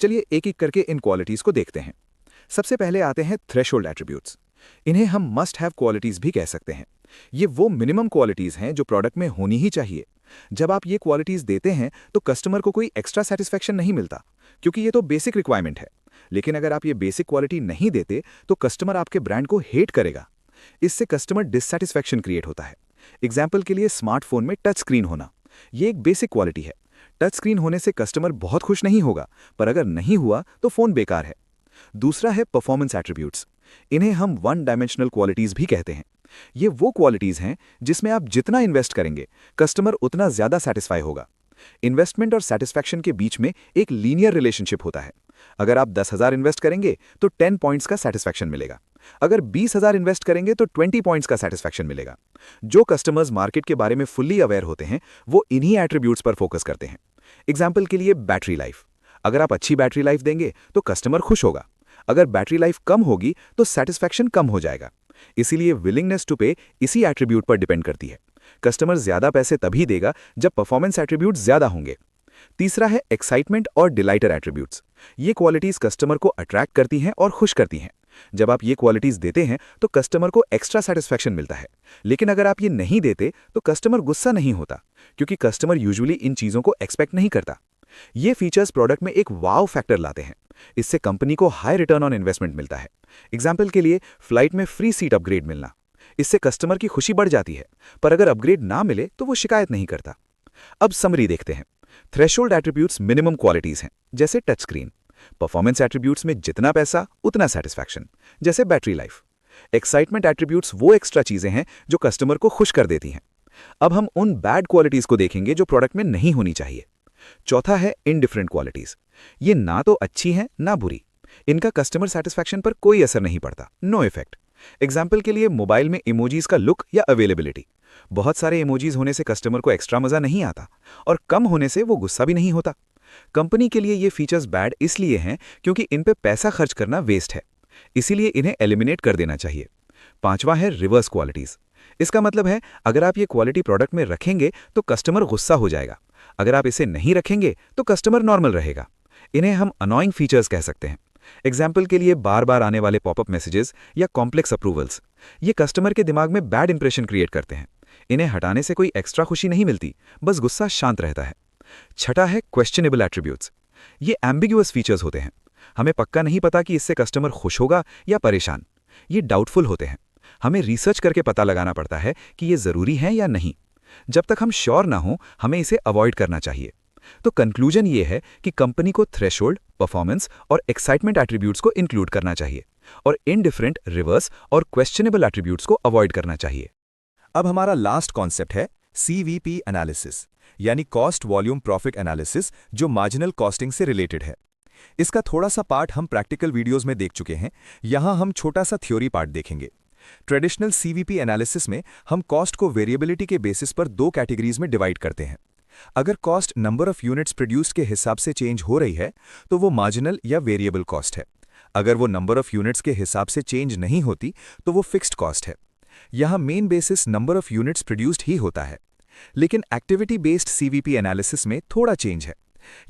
चलिए एक एक करके इन क्वालिटीज को देखते हैं। सबसे पहले आते हैं थ्रेशोल्ड एट्रीब्यूट्स। इन्हें हम मस्ट हैव क्वालिटीज भी कह सकते हैं। ये वो मिनिमम क्वालिटीज हैं जो प्रोडक्ट में होनी ही चाहिए। जब आप ये क्वालिटीज देते हैं तो कस्टमर को कोई एक्स्ट्रा सेटिस्फैक्शन नहीं मिलता, क्योंकि ये तो बेसिक रिक्वायरमेंट है। लेकिन अगर आप ये बेसिक क्वालिटी नहीं देते तो कस्टमर आपके ब्रांड को हेट करेगा। इससे कस्टमर डिससैटिस्फैक्शन क्रिएट होता है। एग्जाम्पल के लिए स्मार्टफोन में टच स्क्रीन होना, ये एक बेसिक क्वालिटी है। टच स्क्रीन होने से कस्टमर बहुत खुश नहीं होगा, पर अगर नहीं हुआ तो फोन बेकार है। दूसरा है परफॉर्मेंस एट्रीब्यूट्स। इन्हें हम 1 डायमेंशनल क्वालिटीज भी कहते हैं। ये वो क्वालिटीज हैं जिसमें आप जितना इन्वेस्ट करेंगे कस्टमर उतना ज्यादा सेटिस्फाई होगा। इन्वेस्टमेंट और सेटिस्फैक्शन के बीच में एक लीनियर रिलेशनशिप होता है। अगर आप 10,000 इन्वेस्ट करेंगे तो 10 पॉइंट्स का सेटिस्फैक्शन मिलेगा। अगर 20,000 इन्वेस्ट करेंगे तो 20 पॉइंट्स का सेटिस्फैक्शन मिलेगा। जो कस्टमर्स मार्केट के बारे में फुल्ली अवेयर होते हैं वो इन्हीं एट्रीब्यूट्स पर फोकस करते हैं। एग्जाम्पल के लिए बैटरी लाइफ। अगर आप अच्छी बैटरी लाइफ देंगे तो कस्टमर खुश होगा। अगर बैटरी लाइफ कम होगी तो सेटिस्फैक्शन कम हो जाएगा। इसीलिए विलिंगनेस टू पे इसी एट्रीब्यूट पर डिपेंड करती है। कस्टमर ज्यादा पैसे तभी देगा जब परफॉर्मेंस एट्रीब्यूट ज्यादा होंगे। तीसरा है एक्साइटमेंट और डिलाइटर एट्रीब्यूट्स। ये क्वालिटीज कस्टमर को अट्रैक्ट करती हैं और खुश करती हैं। जब आप ये क्वालिटीज देते हैं तो कस्टमर को एक्स्ट्रा सेटिस्फैक्शन मिलता है। लेकिन अगर आप ये नहीं देते तो कस्टमर गुस्सा नहीं होता, क्योंकि कस्टमर यूजुअली इन चीजों को एक्सपेक्ट नहीं करता। ये फीचर्स प्रोडक्ट में एक वाव फैक्टर लाते हैं। इससे कंपनी को हाई रिटर्न ऑन इन्वेस्टमेंट मिलता है। एग्जाम्पल के लिए फ्लाइट में फ्री सीट अपग्रेड मिलना। इससे कस्टमर की खुशी बढ़ जाती है, पर अगर अपग्रेड ना मिले तो वो शिकायत नहीं करता। अब समरी देखते हैं। थ्रेशोल्ड एट्रीब्यूट्स मिनिमम क्वालिटीज हैं, जैसे टच स्क्रीन। परफॉर्मेंस एट्रीब्यूट्स में जितना पैसा उतना सेटिस्फैक्शन, जैसे बैटरी लाइफ। एक्साइटमेंट एट्रीब्यूट्स वो एक्स्ट्रा चीजें हैं जो कस्टमर को खुश कर देती हैं। अब हम उन बैड क्वालिटीज को देखेंगे जो प्रोडक्ट में नहीं होनी चाहिए। चौथा है इनडिफरेंट क्वालिटीज। ये ना तो अच्छी हैं ना बुरी। इनका कस्टमर सेटिस्फैक्शन पर कोई असर नहीं पड़ता, नो इफेक्ट। एग्जाम्पल के लिए मोबाइल में इमोजीज का लुक या अवेलेबिलिटी। बहुत सारे इमोजीज होने से कस्टमर को एक्स्ट्रा मजा नहीं आता, और कम होने से वो गुस्सा भी नहीं होता। कंपनी के लिए ये फीचर्स बैड इसलिए हैं क्योंकि इन पे पैसा खर्च करना वेस्ट है, इसीलिए इन्हें एलिमिनेट कर देना चाहिए। पांचवा है रिवर्स क्वालिटीज। इसका मतलब है अगर आप ये क्वालिटी प्रोडक्ट में रखेंगे तो कस्टमर गुस्सा हो जाएगा। अगर आप इसे नहीं रखेंगे तो कस्टमर नॉर्मल रहेगा। इन्हें हम अनोइंग फीचर्स कह सकते हैं। एग्जाम्पल के लिए बार बार आने वाले पॉपअप मैसेजेस या कॉम्प्लेक्स अप्रूवल्स, ये कस्टमर के दिमाग में बैड इंप्रेशन क्रिएट करते हैं। इन्हें हटाने से कोई एक्स्ट्रा खुशी नहीं मिलती, बस गुस्सा शांत रहता है। छठा है क्वेश्चनेबल एट्रीब्यूट्स। ये एम्बिगुअस फीचर्स होते हैं। हमें पक्का नहीं पता कि इससे कस्टमर खुश होगा या परेशान। ये डाउटफुल होते हैं। हमें रिसर्च करके पता लगाना पड़ता है कि ये ज़रूरी है या नहीं। जब तक हम श्योर ना हो, हमें इसे अवॉइड करना चाहिए। तो कंक्लूजन ये है कि कंपनी को थ्रेशोल्ड, परफॉर्मेंस और एक्साइटमेंट एट्रीब्यूट्स को इंक्लूड करना चाहिए और इनडिफरेंट, रिवर्स और क्वेश्चनेबल एट्रीब्यूट्स को अवॉइड करना चाहिए। अब हमारा लास्ट कॉन्सेप्ट है CVP एनालिसिस, यानी कॉस्ट वॉल्यूम प्रॉफिट एनालिसिस, जो मार्जिनल कॉस्टिंग से रिलेटेड है। इसका थोड़ा सा पार्ट हम प्रैक्टिकल वीडियोस में देख चुके हैं। यहां हम छोटा सा थ्योरी पार्ट देखेंगे। ट्रेडिशनल CVP एनालिसिस में हम कॉस्ट को वेरिएबिलिटी के बेसिस पर 2 कैटेगरीज में डिवाइड करते हैं। अगर cost number of units produced के हिसाब से चेंज हो रही है तो वो मार्जिनल या वेरिएबल कॉस्ट है। अगर वो नंबर ऑफ यूनिट्स के हिसाब से चेंज नहीं होती तो वो फिक्स्ड कॉस्ट है। यहाँ main basis number of units produced ही होता है। लेकिन एक्टिविटी बेस्ड CVP एनालिसिस में थोड़ा चेंज है।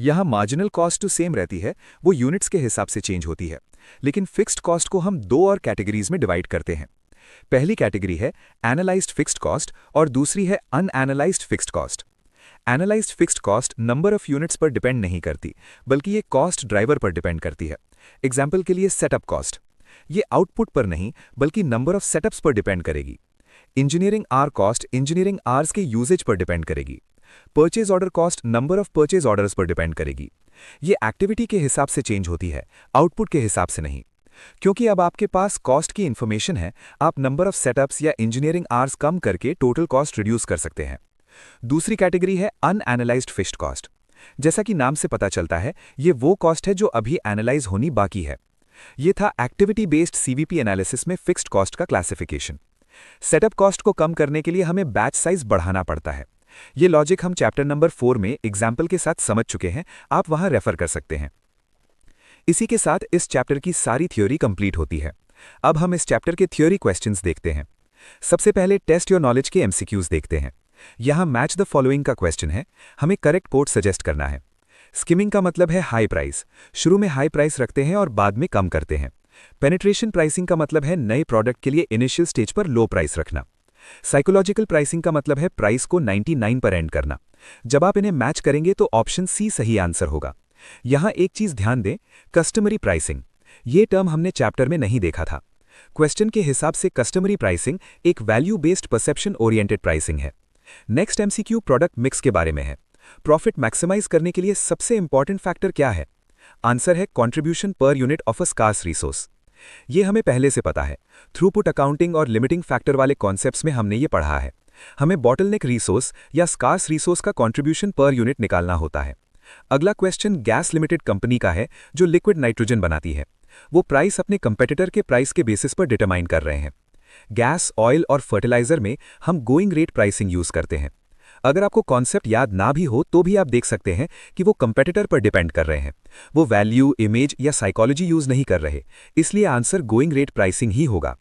यहाँ मार्जिनल कॉस्ट तो सेम रहती है, वो यूनिट्स के हिसाब से चेंज होती है। लेकिन फिक्स्ड कॉस्ट को हम 2 और कैटेगरीज में डिवाइड करते हैं। पहली कैटेगरी है एनालाइज्ड फिक्स्ड कॉस्ट और दूसरी है unanalysed fixed cost. Analysed fixed cost number of units पर डिपेंड नहीं करती, बल्कि ये कॉस्ट ड्राइवर पर डिपेंड करती है। एग्जाम्पल के लिए सेटअप कॉस्ट, ये आउटपुट पर नहीं बल्कि नंबर ऑफ सेटअप्स पर डिपेंड करेगी। Engineering or cost engineering hours के यूजेज पर डिपेंड करेगी। Purchase order cost number of purchase orders पर डिपेंड करेगी। ये एक्टिविटी के हिसाब से चेंज होती है, आउटपुट के हिसाब से नहीं। क्योंकि अब आपके पास कॉस्ट की इन्फॉर्मेशन है, आप नंबर ऑफ सेटअप्स या इंजीनियरिंग आवर्स कम करके टोटल कॉस्ट रिड्यूस कर सकते हैं। दूसरी कैटेगरी है अनएनालाइज्ड फिक्स्ड कॉस्ट। जैसा कि नाम से पता चलता है, ये वो कॉस्ट है जो अभी एनालाइज होनी बाकी है। ये था एक्टिविटी बेस्ड CVP एनालिसिस में फिक्स्ड कॉस्ट का क्लासिफिकेशन। सेटअप कॉस्ट को कम करने के लिए हमें बैच साइज बढ़ाना पड़ता है। ये लॉजिक हम चैप्टर नंबर 4 में एग्जाम्पल के साथ समझ चुके हैं, आप वहां रेफर कर सकते हैं। इसी के साथ इस चैप्टर की सारी थ्योरी कंप्लीट होती है। अब हम इस चैप्टर के थ्योरी क्वेश्चंस देखते हैं। सबसे पहले टेस्ट योर नॉलेज के MCQs देखते हैं। यहाँ मैच द फॉलोइंग का क्वेश्चन है, हमें करेक्ट कोड सजेस्ट करना है। स्किमिंग का मतलब है हाई प्राइस, शुरू में हाई प्राइस रखते हैं और बाद में कम करते हैं। पेनिट्रेशन प्राइसिंग का मतलब है नए प्रोडक्ट के लिए इनिशियल स्टेज पर लो प्राइस रखना। साइकोलॉजिकल प्राइसिंग का मतलब है प्राइस को 99 पर एंड करना। जब आप इन्हें मैच करेंगे तो ऑप्शन C सही आंसर होगा। यहाँ एक चीज ध्यान दें, कस्टमरी प्राइसिंग, ये टर्म हमने चैप्टर में नहीं देखा था। क्वेश्चन के हिसाब से कस्टमरी प्राइसिंग एक value based perception oriented pricing है। नेक्स्ट MCQ प्रोडक्ट मिक्स के बारे में है। प्रॉफिट मैक्सिमाइज करने के लिए सबसे इंपॉर्टेंट फैक्टर क्या है? आंसर है contribution per unit of a scarce resource. ये हमें पहले से पता है, थ्रूपुट अकाउंटिंग और लिमिटिंग फैक्टर वाले कॉन्सेप्ट्स में हमने ये पढ़ा है। हमें बॉटलनेक रिसोर्स या स्कार्स रिसोर्स का कंट्रीब्यूशन पर यूनिट निकालना होता है। अगला क्वेश्चन गैस लिमिटेड कंपनी का है जो लिक्विड नाइट्रोजन बनाती है। वो प्राइस अपने कंपेटिटर के प्राइस के बेसिस पर डिटरमाइन कर रहे हैं। गैस, ऑयल और फर्टिलाइजर में हम गोइंग रेट प्राइसिंग यूज करते हैं। अगर आपको कॉन्सेप्ट याद ना भी हो तो भी आप देख सकते हैं कि वो कंपेटिटर पर डिपेंड कर रहे हैं। वो वैल्यू, इमेज या साइकोलॉजी यूज नहीं कर रहे, इसलिए आंसर गोइंग रेट प्राइसिंग ही होगा।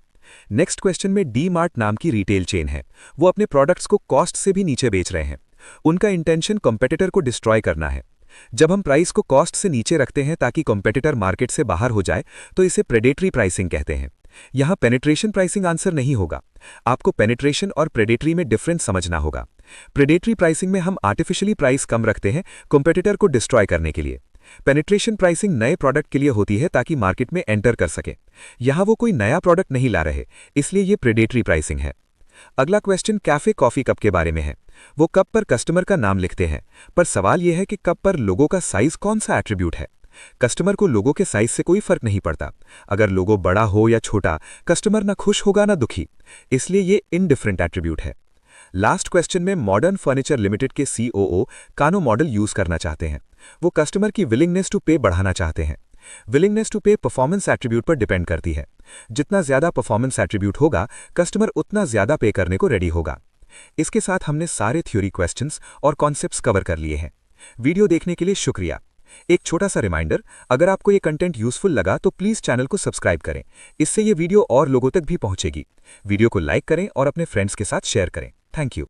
नेक्स्ट क्वेश्चन में डी-मार्ट नाम की रिटेल चेन है। वो अपने प्रोडक्ट्स को कॉस्ट से भी नीचे बेच रहे हैं। उनका इंटेंशन कंपेटिटर को डिस्ट्रॉय करना है। जब हम प्राइस को कॉस्ट से नीचे रखते हैं ताकि कंपेटिटर मार्केट से बाहर हो जाए तो इसे प्रेडेटरी प्राइसिंग कहते हैं। यहाँ पेनिट्रेशन प्राइसिंग आंसर नहीं होगा। आपको पेनिट्रेशन और प्रेडेटरी में डिफरेंस समझना होगा। प्रेडेटरी प्राइसिंग में हम आर्टिफिशियली प्राइस कम रखते हैं कंपेटिटर को डिस्ट्रॉय करने के लिए। पेनिट्रेशन प्राइसिंग नए प्रोडक्ट के लिए होती है ताकि मार्केट में एंटर कर सके। यहाँ वो कोई नया प्रोडक्ट नहीं ला रहे, इसलिए ये प्रेडेटरी प्राइसिंग है। अगला क्वेश्चन कैफे कॉफी कप के बारे में है। वो कप पर कस्टमर का नाम लिखते हैं, पर सवाल यह है कि कप पर लोगो का साइज कौन सा एट्रीब्यूट है। कस्टमर को लोगो के साइज से कोई फर्क नहीं पड़ता। अगर लोगो बड़ा हो या छोटा, कस्टमर ना खुश होगा ना दुखी, इसलिए ये इनडिफरेंट एट्रीब्यूट है। लास्ट क्वेश्चन में मॉडर्न फर्नीचर लिमिटेड के COO कानो मॉडल यूज करना चाहते हैं। वो कस्टमर की विलिंगनेस टू पे बढ़ाना चाहते हैं। विलिंगनेस टू पे परफॉर्मेंस एट्रीब्यूट पर डिपेंड करती है। जितना ज्यादा परफॉर्मेंस एट्रीब्यूट होगा, कस्टमर उतना ज्यादा पे करने को रेडी होगा। इसके साथ हमने सारे थ्योरी क्वेश्चंस और कॉन्सेप्ट्स कवर कर लिए हैं। वीडियो देखने के लिए शुक्रिया। एक छोटा सा रिमाइंडर, अगर आपको ये कंटेंट यूजफुल लगा तो प्लीज चैनल को सब्सक्राइब करें। इससे ये वीडियो और लोगों तक भी पहुंचेगी। वीडियो को लाइक करें और अपने फ्रेंड्स के साथ शेयर करें। Thank you.